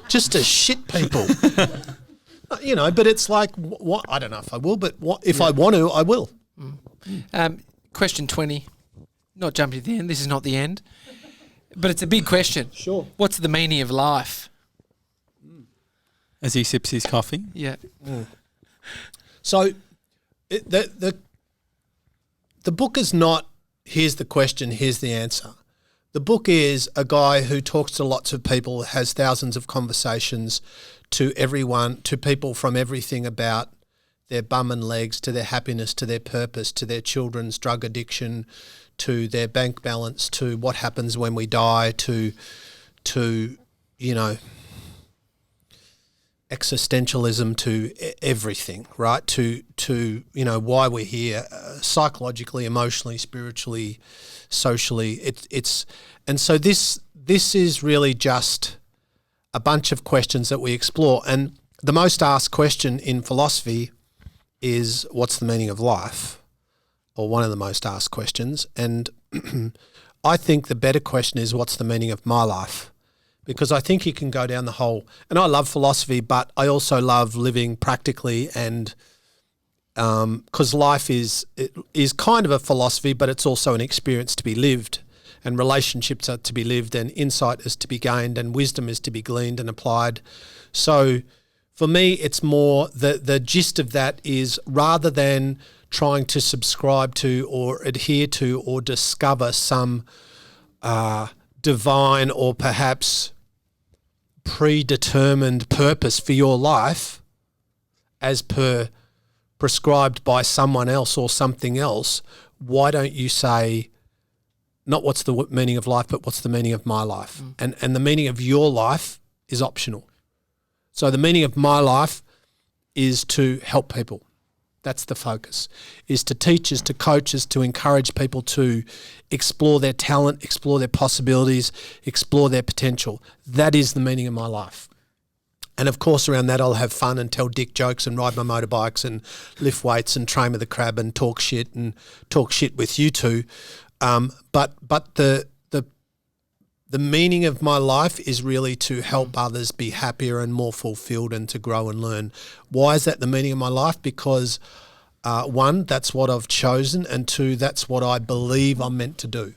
Just to shit people. You know, but it's like, what? I don't know if I will, but if I want to, I will. Question 20. Not jumping to the end. This is not the end. But it's a big question. Sure. What's the meaning of life? As he sips his coffee. Yeah. So the book is not, here's the question, here's the answer. The book is a guy who talks to lots of people, has thousands of conversations to everyone, to people from everything about their bum and legs, to their happiness, to their purpose, to their children's drug addiction, to their bank balance, to what happens when we die, to you know, existentialism, to everything, right? To you know, why we're here, psychologically, emotionally, spiritually, socially. It's and so this is really just a bunch of questions that we explore. And the most asked question in philosophy is, what's the meaning of life? Or one of the most asked questions. And I think the better question is, what's the meaning of my life? Because I think you can go down the whole, and I love philosophy, but I also love living practically, and because life is kind of a philosophy, but it's also an experience to be lived, and relationships are to be lived, and insight is to be gained, and wisdom is to be gleaned and applied. So for me, it's more the gist of that is, rather than trying to subscribe to or adhere to or discover some divine or perhaps predetermined purpose for your life as per prescribed by someone else or something else, why don't you say, not what's the meaning of life, but what's the meaning of my life? And the meaning of your life is optional. So the meaning of my life is to help people. That's the focus, is to teachers, to coaches, to encourage people to explore their talent, explore their possibilities, explore their potential. That is the meaning of my life. And of course, around that, I'll have fun and tell dick jokes and ride my motorbikes and lift weights and train with the crab and talk shit with you two. But the meaning of my life is really to help others be happier and more fulfilled and to grow and learn. Why is that the meaning of my life? Because one, that's what I've chosen, and two, that's what I believe I'm meant to do.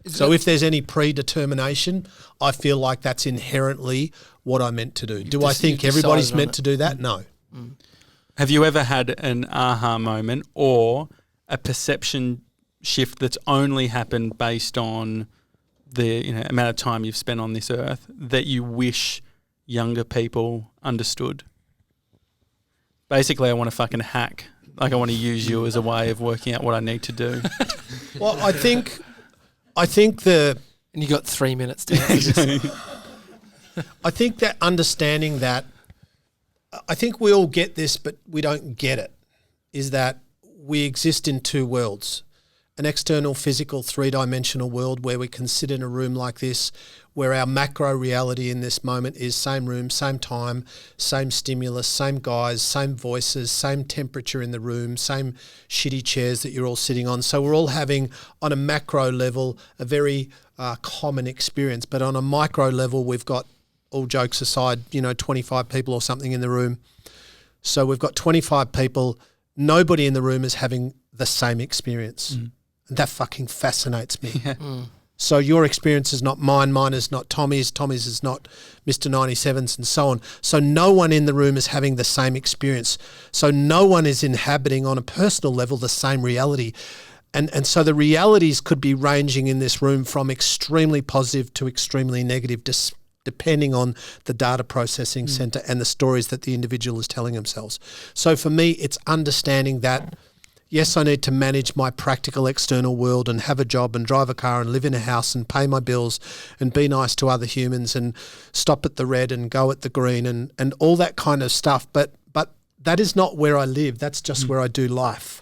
So if there's any predetermination, I feel like that's inherently what I'm meant to do. Do I think everybody's meant to do that? No. Have you ever had an aha moment or a perception shift that's only happened based on the amount of time you've spent on this earth that you wish younger people understood? Basically, I want to fucking hack. Like, I want to use you as a way of working out what I need to do. Well, I think the... And you got 3 minutes to answer this. I think that understanding that, I think we all get this, but we don't get it, is that we exist in two worlds. An external, physical, three-dimensional world where we can sit in a room like this, where our macro reality in this moment is same room, same time, same stimulus, same guys, same voices, same temperature in the room, same shitty chairs that you're all sitting on. So we're all having, on a macro level, a very common experience. But on a micro level, we've got, all jokes aside, 25 people or something in the room. So we've got 25 people. Nobody in the room is having the same experience. Mm. And that fucking fascinates me. Yeah. Mm. So your experience is not mine, mine is not Tommy's is not Mr. 97's and so on. So no one in the room is having the same experience. So no one is inhabiting on a personal level the same reality. And so the realities could be ranging in this room from extremely positive to extremely negative, depending on the data processing center and the stories that the individual is telling themselves. So for me, it's understanding that, yes, I need to manage my practical external world and have a job and drive a car and live in a house and pay my bills and be nice to other humans and stop at the red and go at the green and all that kind of stuff. But that is not where I live. That's just where I do life.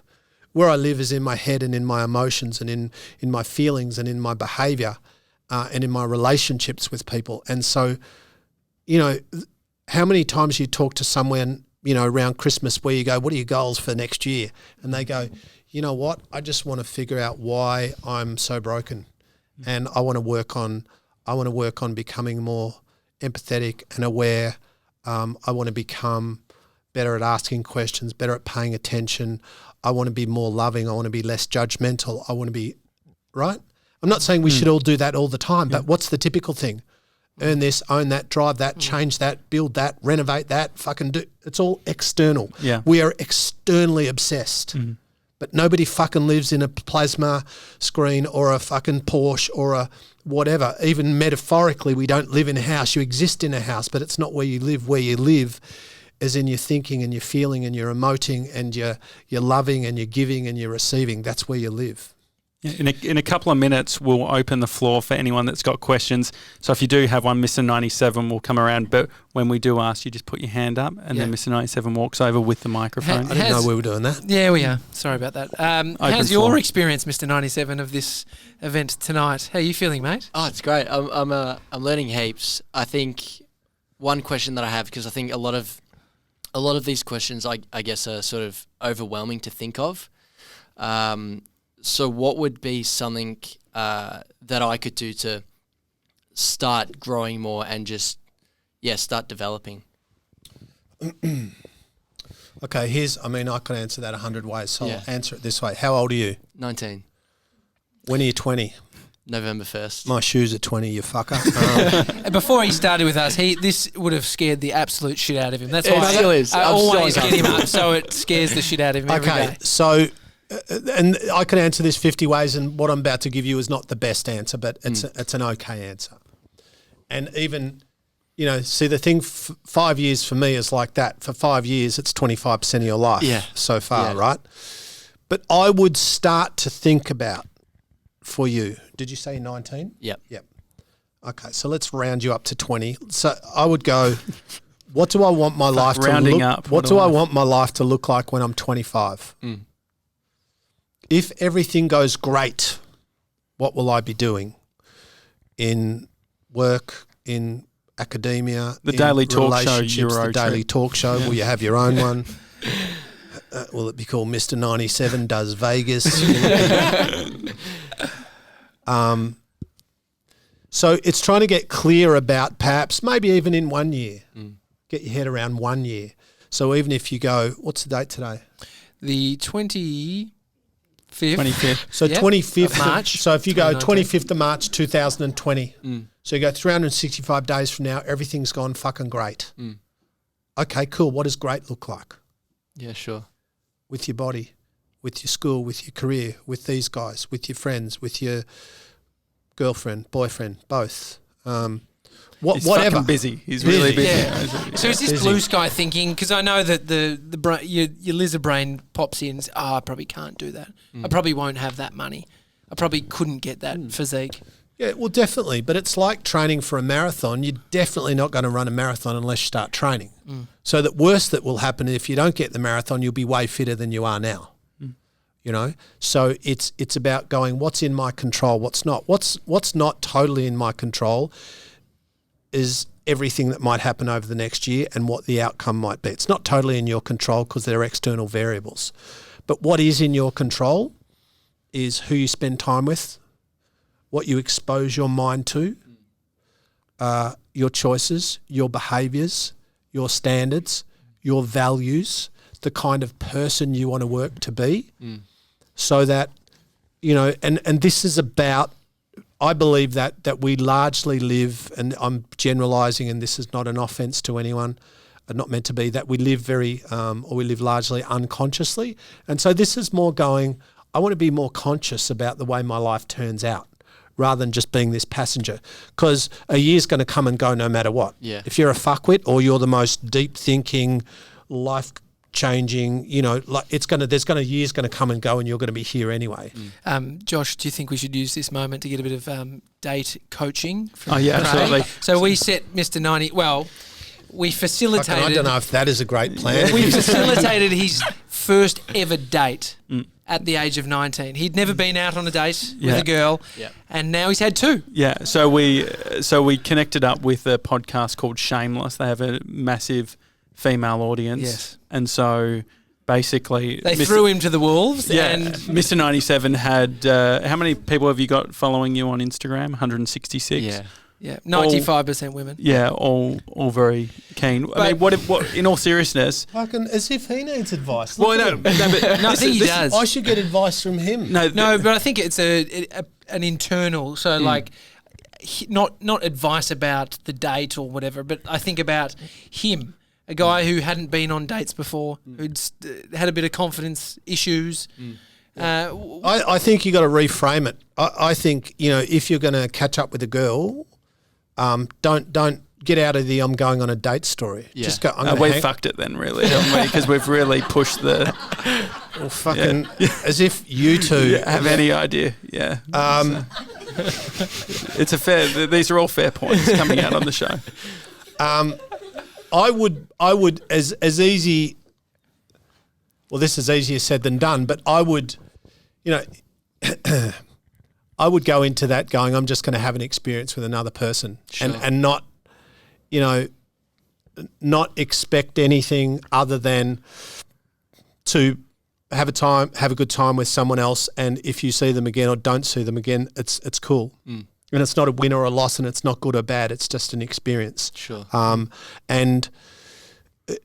Where I live is in my head and in my emotions and in my feelings and in my behaviour and in my relationships with people. And so, how many times you talk to someone, around Christmas where you go, what are your goals for next year? And they go, you know what? I just want to figure out why I'm so broken. And I want to work on becoming more empathetic and aware. I want to become better at asking questions, better at paying attention. I want to be more loving. I want to be less judgmental. I want to be, right? I'm not saying we should all do that all the time, but what's the typical thing? Earn this, own that, drive that, change that, build that, renovate that, fucking do. It's all external. Yeah. We are externally obsessed. Mm. But nobody fucking lives in a plasma screen or a fucking Porsche or a whatever. Even metaphorically, we don't live in a house. You exist in a house, but it's not where you live. Where you live is in your thinking and your feeling and your emoting and your loving and your giving and your receiving. That's where you live. In a couple of minutes, we'll open the floor for anyone that's got questions. So if you do have one, Mr. 97 will come around. But when we do ask, you just put your hand up and then Mr. 97 walks over with the microphone. I didn't know we were doing that. Yeah, we are. Sorry about that. How's your experience, Mr. 97, of this event tonight? How are you feeling, mate? Oh, it's great. I'm learning heaps. I think one question that I have, because I think a lot of these questions, I guess, are sort of overwhelming to think of. So what would be something that I could do to start growing more and just, start developing? Okay, I could answer that 100 ways, so I'll answer it this way. How old are you? 19. When are you 20? November 1st. My shoes are 20, you fucker. Before he started with us, this would have scared the absolute shit out of him. That's why I I'm always get him up, so it scares the shit out of him every day. So... and I can answer this 50 ways, and what I'm about to give you is not the best answer, but it's an okay answer. And even, see, the thing, 5 years for me is like that. For 5 years, it's 25% of your life so far, right? But I would start to think about, for you, did you say 19? Yep. Okay, so let's round you up to 20. So I would go, what do I want my life to look? What do I want my life to look like when I'm 25? If everything goes great, what will I be doing in work, in academia, the daily talk show, the daily talk show? Will you have your own one? Will it be called Mr. 97 Does Vegas? So it's trying to get clear about perhaps maybe even in 1 year, get your head around 1 year. So even if you go, what's the date today? The 25th. So 25th of March. So if you go 25th of March 2020, so you go 365 days from now, everything's gone fucking great. Okay, cool. What does great look like? Yeah, sure. With your body, with your school, with your career, with these guys, with your friends, with your girlfriend, boyfriend, both. He's Whatever. fucking busy. He's really busy. Yeah. So is this blue sky thinking? Because I know that your lizard brain pops in. I probably can't do that. I probably won't have that money. I probably couldn't get that physique. Yeah, well, definitely. But it's like training for a marathon. You're definitely not going to run a marathon unless you start training. So the worst that will happen if you don't get the marathon, you'll be way fitter than you are now. You know, so it's about going, what's in my control, what's not. What's not totally in my control is everything that might happen over the next year and what the outcome might be. It's not totally in your control because they're external variables. But what is in your control is who you spend time with, what you expose your mind to, your choices, your behaviours, your standards, your values, the kind of person you want to work to be. So that, you know, and this is about, I believe that we largely live, and I'm generalising, and this is not an offence to anyone, not meant to be, that we live we live largely unconsciously. And so this is more going, I want to be more conscious about the way my life turns out rather than just being this passenger. Because a year's going to come and go no matter what. Yeah. If you're a fuckwit or you're the most deep thinking, life changing, you know, like years going to come and go, and you're going to be here anyway. Josh, do you think we should use this moment to get a bit of date coaching? Oh yeah, Craig? absolutely. So we set Mr. 90. Well, we facilitated. I don't know if that is a great plan. We facilitated his first ever date at the age of 19. He'd never been out on a date with a girl, and now he's had two. Yeah, so we connected up with a podcast called Shameless. They have a massive female audience. Yes. And so basically They threw him to the wolves. Yeah, And Mr. 97 had, how many people have you got following you on Instagram? 166? Yeah, 95% women. Yeah, all very keen. I mean, what in all seriousness... Fucking as if he needs advice. Well, no, but I think he does. I should get advice from him. No, but I think it's an internal, so like not advice about the date or whatever, but I think about him, a guy who hadn't been on dates before, who'd had a bit of confidence issues. I think you got to reframe it. I think, you know, if you're going to catch up with a girl, don't get out of the I'm going on a date story. Yeah. Just go. we fucked it then, really, haven't we? Because we've really pushed the... Well, fucking as if you two have any idea. Yeah. It's a fair... These are all fair points coming out on the show. I would as easy. Well, this is easier said than done, but I would, you know, I would go into that going, I'm just going to have an experience with another person, and not, you know, not expect anything other than to have a good time with someone else, and if you see them again or don't see them again, it's cool. And it's not a win or a loss, and it's not good or bad. It's just an experience. Sure. And,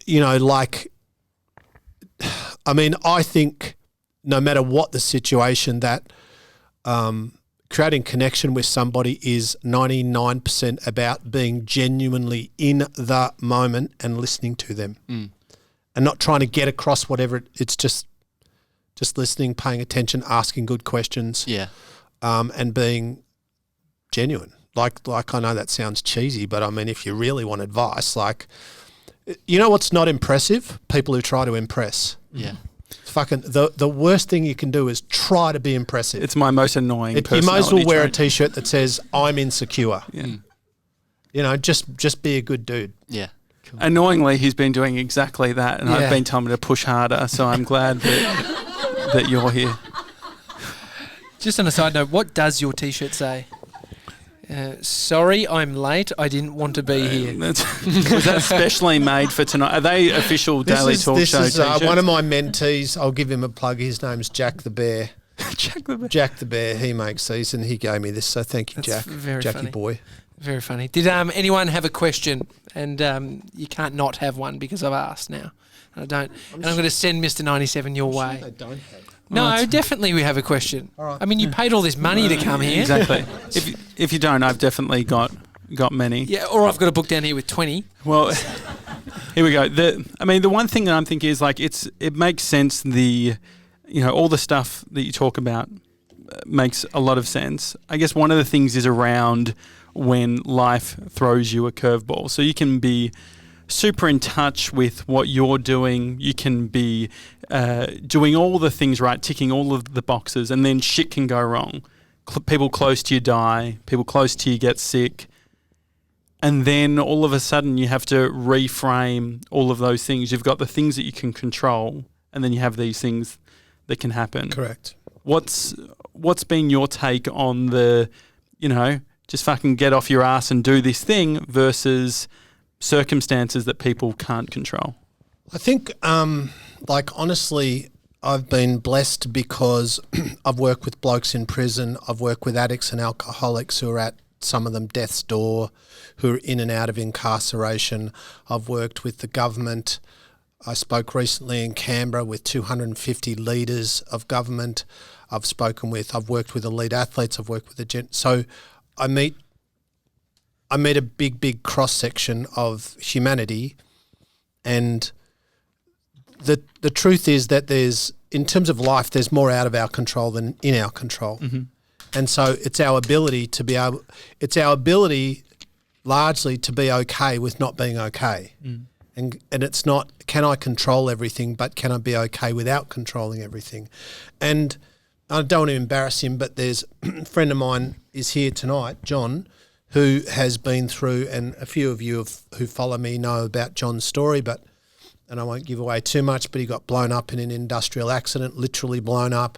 you know, like, I mean, I think no matter what the situation, that creating connection with somebody is 99% about being genuinely in the moment and listening to them, and not trying to get across whatever. It's just listening, paying attention, asking good questions, and being genuine. Like I know that sounds cheesy, but I mean, if you really want advice, like, you know what's not impressive? People who try to impress. Yeah. It's fucking the worst thing you can do is try to be impressive. It's my most annoying You might as well wear a trait. T-shirt that says I'm insecure. Yeah. You know, just be a good dude. Yeah. Cool. Annoyingly, he's been doing exactly that, and I've been telling him to push harder, so I'm glad that you're here. Just on a side note, what does your T-shirt say? Sorry, I'm late. I didn't want to be here. Was that specially made for tonight? Are they official Daily Talk Show This is t-shirts? one of my mentees. I'll give him a plug. His name's Jack the Bear. Jack the Bear. He makes these, and he gave me this. So thank you, That's Jack. very Jackie funny. boy. Very funny. Did anyone have a question? And you can't not have one because I've asked now. And I don't. I'm going to send Mr. 97 your way. They don't have. No, definitely we have a question. All right. I mean, you paid all this money to come here. Exactly. If you don't, I've definitely got many. Yeah, or I've got a book down here with 20. Well, here we go. The one thing that I'm thinking is, like, it makes sense, the all the stuff that you talk about makes a lot of sense. I guess one of the things is around when life throws you a curveball. So you can be super in touch with what you're doing. You can be doing all the things right, ticking all of the boxes, and then shit can go wrong. People close to you die. People close to you get sick. And then all of a sudden you have to reframe all of those things. You've got the things that you can control, and then you have these things that can happen. Correct. What's been your take on the, just fucking get off your ass and do this thing versus circumstances that people can't control? I think, honestly, I've been blessed because I've worked with blokes in prison. I've worked with addicts and alcoholics who are at, some of them, death's door, who are in and out of incarceration. I've worked with the government. I spoke recently in Canberra with 250 leaders of government. I've worked with elite athletes. I've worked with so I meet a big cross-section of humanity, and the truth is that in terms of life, there's more out of our control than in our control. Mm-hmm. And so it's our ability largely to be okay with not being okay. Mm. And it's not, can I control everything, but can I be okay without controlling everything? And I don't want to embarrass him, but there's a friend of mine is here tonight, John, who has been through, and a few of you who follow me know about John's story, and I won't give away too much, but he got blown up in an industrial accident, literally blown up,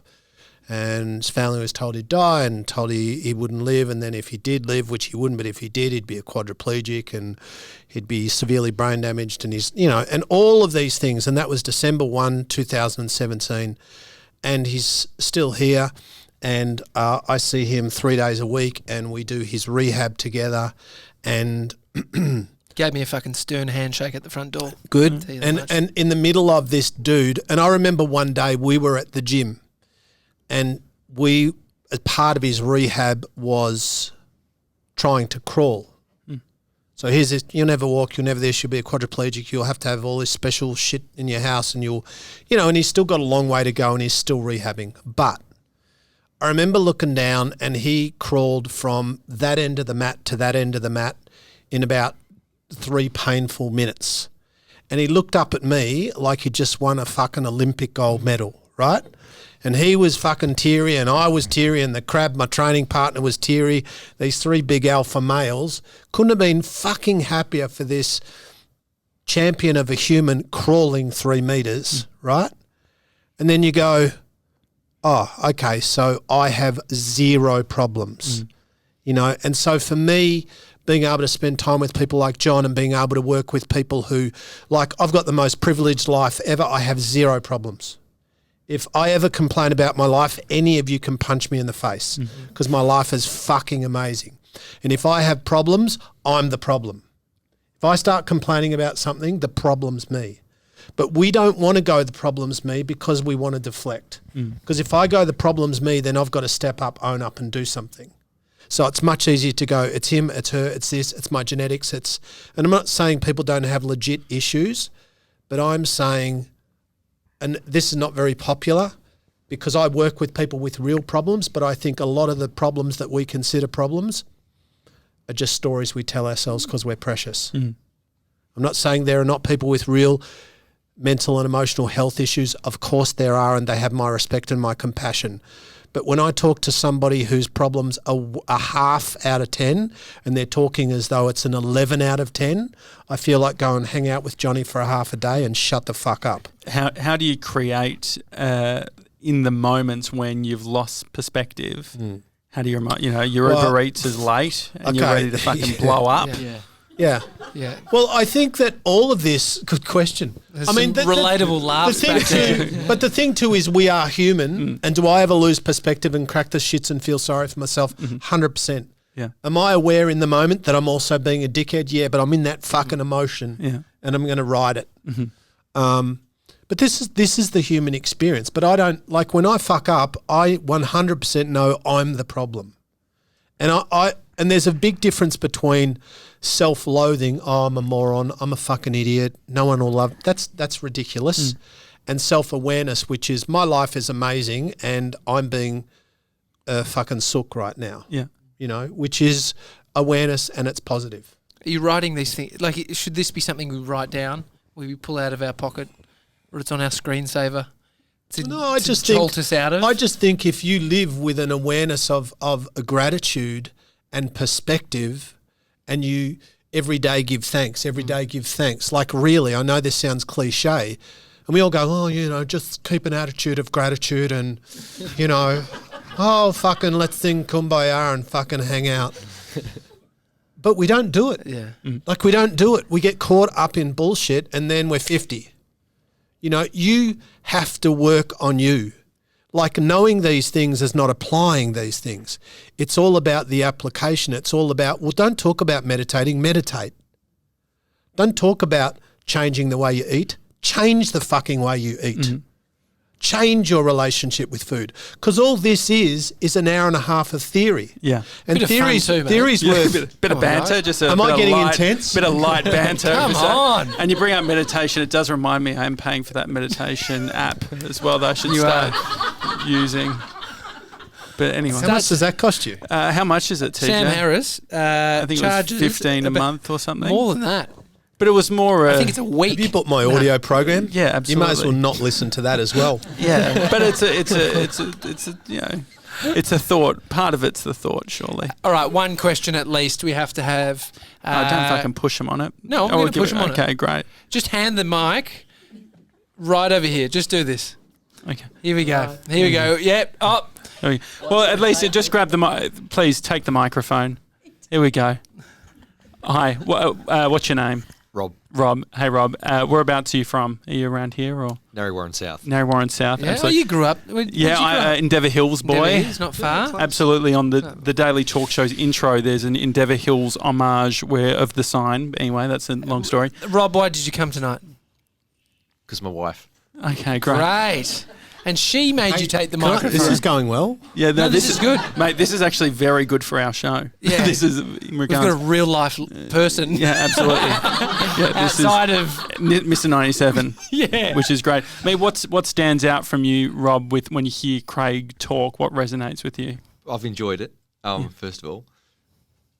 and his family was told he'd die and told he wouldn't live, and then if he did live, which he wouldn't, but if he did, he'd be a quadriplegic and he'd be severely brain damaged, and and all of these things. And that was December 1, 2017, and he's still here, and I see him 3 days a week, and we do his rehab together, and gave me a fucking stern handshake at the front door. Good. And in the middle of this dude, and I remember one day we were at the gym, and as part of his rehab was trying to crawl. Mm. So here's this, you'll never walk, you'll never this, you'll be a quadriplegic, you'll have to have all this special shit in your house, and and he's still got a long way to go, and he's still rehabbing. But I remember looking down, and he crawled from that end of the mat to that end of the mat in about 3 painful minutes. And he looked up at me like he'd just won a fucking Olympic gold medal, right? And he was fucking teary, and I was teary, and the crab, my training partner, was teary. These 3 big alpha males couldn't have been fucking happier for this champion of a human crawling 3 meters, right? And then you go, oh, okay, so I have 0 problems, And so for me, being able to spend time with people like John and being able to work with people who, I've got the most privileged life ever. I have 0 problems. If I ever complain about my life, any of you can punch me in the face because my life is fucking amazing. And if I have problems, I'm the problem. If I start complaining about something, the problem's me. But we don't want to go the problem's me because we want to deflect. Because if I go the problem's me, then I've got to step up, own up and do something. So it's much easier to go, it's him, it's her, it's this, it's my genetics, and I'm not saying people don't have legit issues, but I'm saying, and this is not very popular because I work with people with real problems, but I think a lot of the problems that we consider problems are just stories we tell ourselves because we're precious. I'm not saying there are not people with real mental and emotional health issues. Of course there are, and they have my respect and my compassion. But when I talk to somebody whose problems are a half out of 10 and they're talking as though it's an 11 out of 10, I feel like go and hang out with Johnny for a half a day and shut the fuck up. How do you create in the moments when you've lost perspective? How do you remind, your Uber Eats is late and you're ready to fucking blow up? Yeah. Well, I think that all of this, good question. There's relatable laughs back there. But the thing too is we are human, and do I ever lose perspective and crack the shits and feel sorry for myself? 100%. Yeah. Am I aware in the moment that I'm also being a dickhead? Yeah, but I'm in that fucking emotion, and I'm going to ride it. But this is the human experience. But I don't, when I fuck up, I 100% know I'm the problem. And there's a big difference between self-loathing, oh, I'm a moron, I'm a fucking idiot, no one will love, that's ridiculous. and self-awareness, which is my life is amazing and I'm being a fucking sook right now. Yeah. You know, which is awareness and it's positive. Are you writing these things? Like, should this be something we write down, we pull out of our pocket, or it's on our screensaver? I just think jolt us out of? I just think if you live with an awareness of a gratitude and perspective, and you every day give thanks, Like really, I know this sounds cliche, and we all go, oh, you know, just keep an attitude of gratitude, and you know, oh fucking let's sing Kumbaya and fucking hang out. But we don't do it. Yeah. Like we don't do it. We get caught up in bullshit, and then we're 50. You know, you have to work on you. Like knowing these things is not applying these things. It's all about the application. It's all about, well, don't talk about meditating, meditate. Don't talk about changing the way you eat. Change the fucking way you eat. Mm-hmm. Change your relationship with food. Because all this is an hour and a half of theory. Yeah. And Bit of fun theory's too, mate. theory's worth. Bit of banter, just a Am bit I of getting light, intense? Bit of light banter. Come on. And you bring up meditation. It does remind me I am paying for that meditation app as well that I should You start using. But anyway, How much does that cost you? how much is it, TJ? Sam Harris I think it was charges 15 a about- month or something. More than that. But it was more. I think it's a week. Have you bought my audio program? Yeah, You may as absolutely. well not listen to that as well. Yeah, but it's a you know, it's a thought. Part of it's the thought, surely. All right, one question at least we have to have. Don't fucking push them on it. No, I'm Oh, gonna push 'em on it. Okay, great. Just hand the mic right over here. Just do this. Okay. Here we go. Here we go. Yep. Oh, Okay. Well, at least just grab the mic. Please take the microphone. Here we go. Hi. What's your name? Rob, Rob. Hey, Rob. Whereabouts are you from? Are you around here or Narry Warren South. Narry Warren South? yeah. Oh, Absolutely. you grew up. Where'd you grow up? Endeavour Hills boy. It's not far. Absolutely. On the Daily Talk Show's intro, there's an Endeavour Hills homage of the sign. Anyway, that's a long story. Rob, why did you come tonight? Because my wife. Okay, great. Great. And she made you take the Can I- microphone. This is going well. Yeah, No, this is good. mate. This is actually very good for our show. Yeah. this is in We've regards. got a real life person Yeah, absolutely. Yeah, this outside of Mr. 97, yeah. which is great. I mean, what stands out from you, Rob, with when you hear Craig talk? What resonates with you? I've enjoyed it, first of all.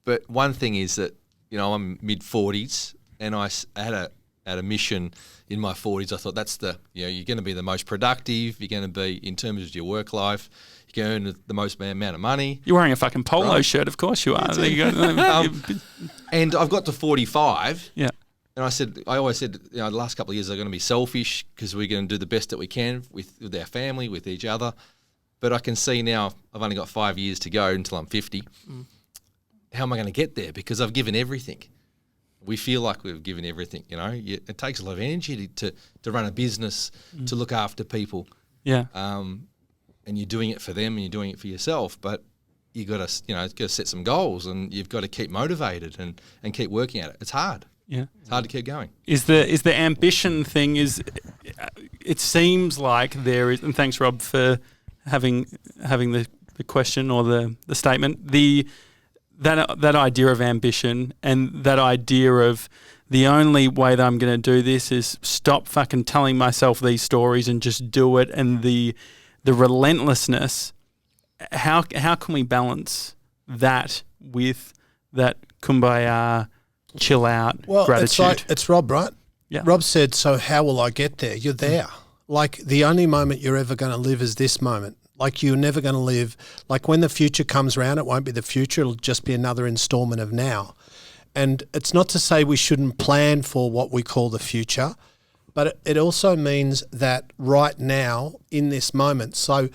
But one thing is that, you know, I'm mid-40s and I had a mission in my 40s. I thought you're going to be the most productive. You're going to be, in terms of your work life, you're going to earn the most amount of money. You're wearing a fucking polo shirt, of course you are. There you go. And I've got to 45. Yeah. And I always said, you know, the last couple of years are going to be selfish because we're going to do the best that we can with our family, with each other. But I can see now I've only got 5 years to go until I'm 50. How am I going to get there? Because I've given everything. We feel like we've given everything, you know. It takes a lot of energy to run a business, to look after people. Yeah. And you're doing it for them and you're doing it for yourself. But you got to set some goals and you've got to keep motivated and keep working at it. It's hard. Yeah. It's hard to keep going. Is the ambition thing it seems like there is, and thanks Rob for having the question or the statement, that idea of ambition and that idea of the only way that I'm going to do this is stop fucking telling myself these stories and just do it, and the relentlessness. How can we balance that with that kumbaya, chill out, gratitude? It's Rob, right? Yeah. Rob said, so how will I get there? You're there. Like the only moment you're ever going to live is this moment. Like you're never going to live, like when the future comes around, it won't be the future, it'll just be another installment of now. And it's not to say we shouldn't plan for what we call the future, but it also means that right now in this moment, so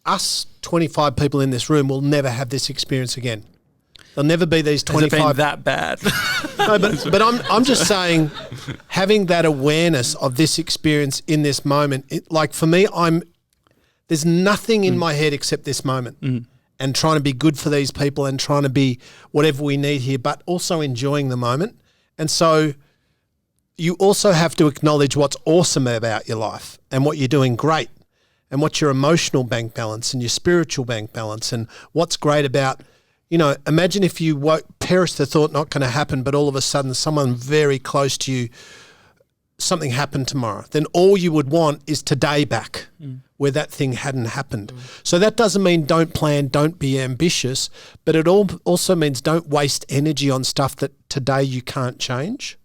us 25 people in this room will never have this experience again. There'll never be these 25. Has it been that bad? No, but I'm just saying, having that awareness of this experience in this moment, like for me, there's nothing in my head except this moment and trying to be good for these people and trying to be whatever we need here, but also enjoying the moment. And so you also have to acknowledge what's awesome about your life and what you're doing great and what's your emotional bank balance and your spiritual bank balance and what's great about, you know, imagine if you perish the thought not going to happen, but all of a sudden someone very close to you something happened tomorrow, then all you would want is today back where that thing hadn't happened. So that doesn't mean don't plan, don't be ambitious, but it also means don't waste energy on stuff that today you can't change,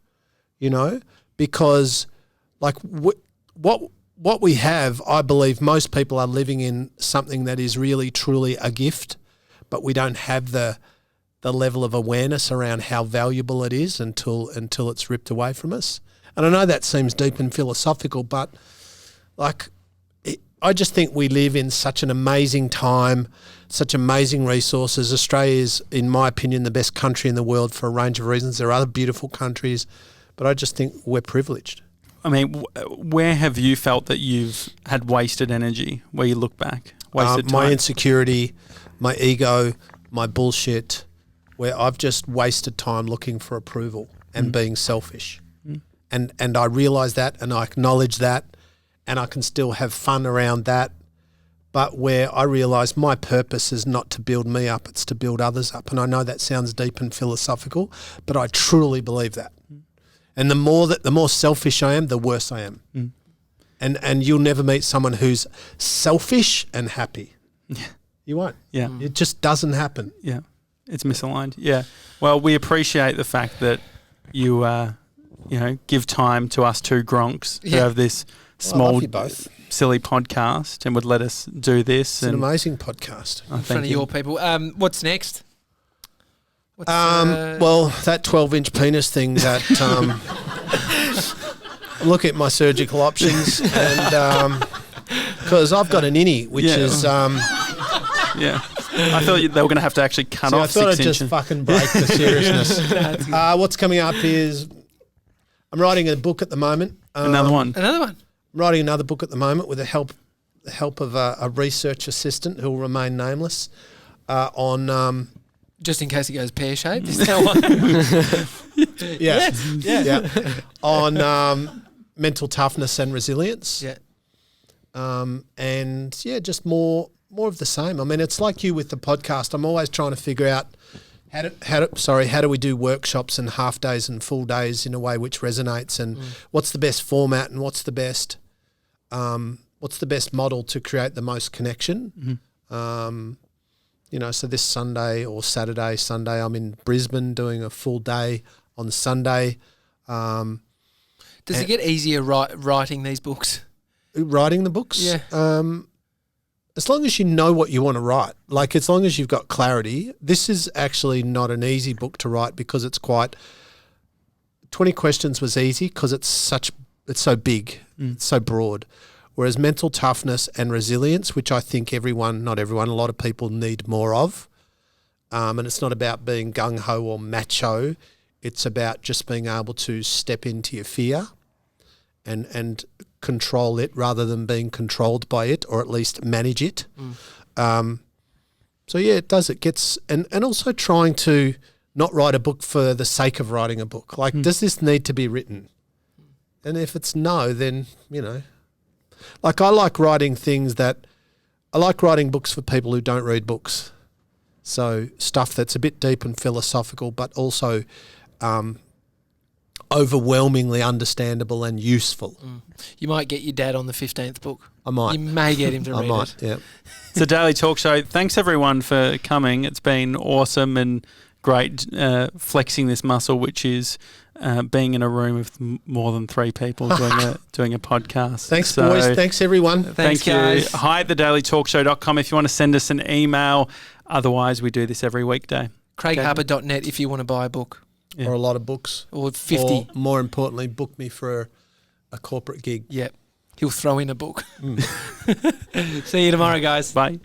you know, because like what we have, I believe most people are living in something that is really truly a gift, but we don't have the level of awareness around how valuable it is until it's ripped away from us. And I know that seems deep and philosophical, but like I just think we live in such an amazing time, such amazing resources. Australia is, in my opinion, the best country in the world for a range of reasons. There are other beautiful countries, but I just think we're privileged. I mean, where have you felt that you've had wasted energy, where you look back? Wasted time? My insecurity, my ego, my bullshit, where I've just wasted time looking for approval and being selfish. And I realise that and I acknowledge that and I can still have fun around that. But where I realise my purpose is not to build me up, it's to build others up. And I know that sounds deep and philosophical, but I truly believe that. And the more selfish I am, the worse I am. And you'll never meet someone who's selfish and happy. Yeah. You won't. Yeah. It just doesn't happen. Yeah. It's misaligned. Yeah. Well, we appreciate the fact that you give time to us two gronks who have this small, silly podcast and would let us do this. It's an amazing podcast. In front of your people. What's next? Well, that 12-inch penis thing that look at my surgical options and because I've got an innie, which is I thought they were going to have to actually cut off 6 inches. I thought I'd just fucking break the seriousness. What's coming up is I'm writing a book at the moment. Another one. I'm writing another book at the moment with the help of a research assistant who will remain nameless on... just in case it goes pear-shaped, is that one? Yeah. On mental toughness and resilience. Yeah. And just more of the same. I mean, it's like you with the podcast. I'm always trying to figure out how do we do workshops and half days and full days in a way which resonates, and what's the best format and what's the best model to create the most connection. So this Sunday or Sunday, I'm in Brisbane doing a full day on Sunday. Does it get easier writing these books? Writing the books? Yeah. As long as you know what you want to write, like as long as you've got clarity. This is actually not an easy book to write because it's 20 questions was easy because it's so big, it's so broad. Whereas mental toughness and resilience, which I think not everyone, a lot of people need more of. And it's not about being gung-ho or macho. It's about just being able to step into your fear and control it rather than being controlled by it, or at least manage it. It does. It gets, and also trying to not write a book for the sake of writing a book. Like, does this need to be written? And if it's no, then, like I like writing books for people who don't read books. So stuff that's a bit deep and philosophical, but also overwhelmingly understandable and useful. You might get your dad on the 15th book. I might. You may get him to read it. Yeah. It's a daily talk show. Thanks everyone for coming. It's been awesome and great flexing this muscle, which is being in a room with more than 3 people doing a podcast. Thanks, boys. Thanks, everyone. Thank you. Guys. Hi at thedailytalkshow.com if you want to send us an email. Otherwise, we do this every weekday. CraigHarper.net if you want to buy a book. Yeah. Or a lot of books. Or 50. Or, more importantly, book me for a corporate gig. Yep. He'll throw in a book. See you tomorrow, guys. Bye.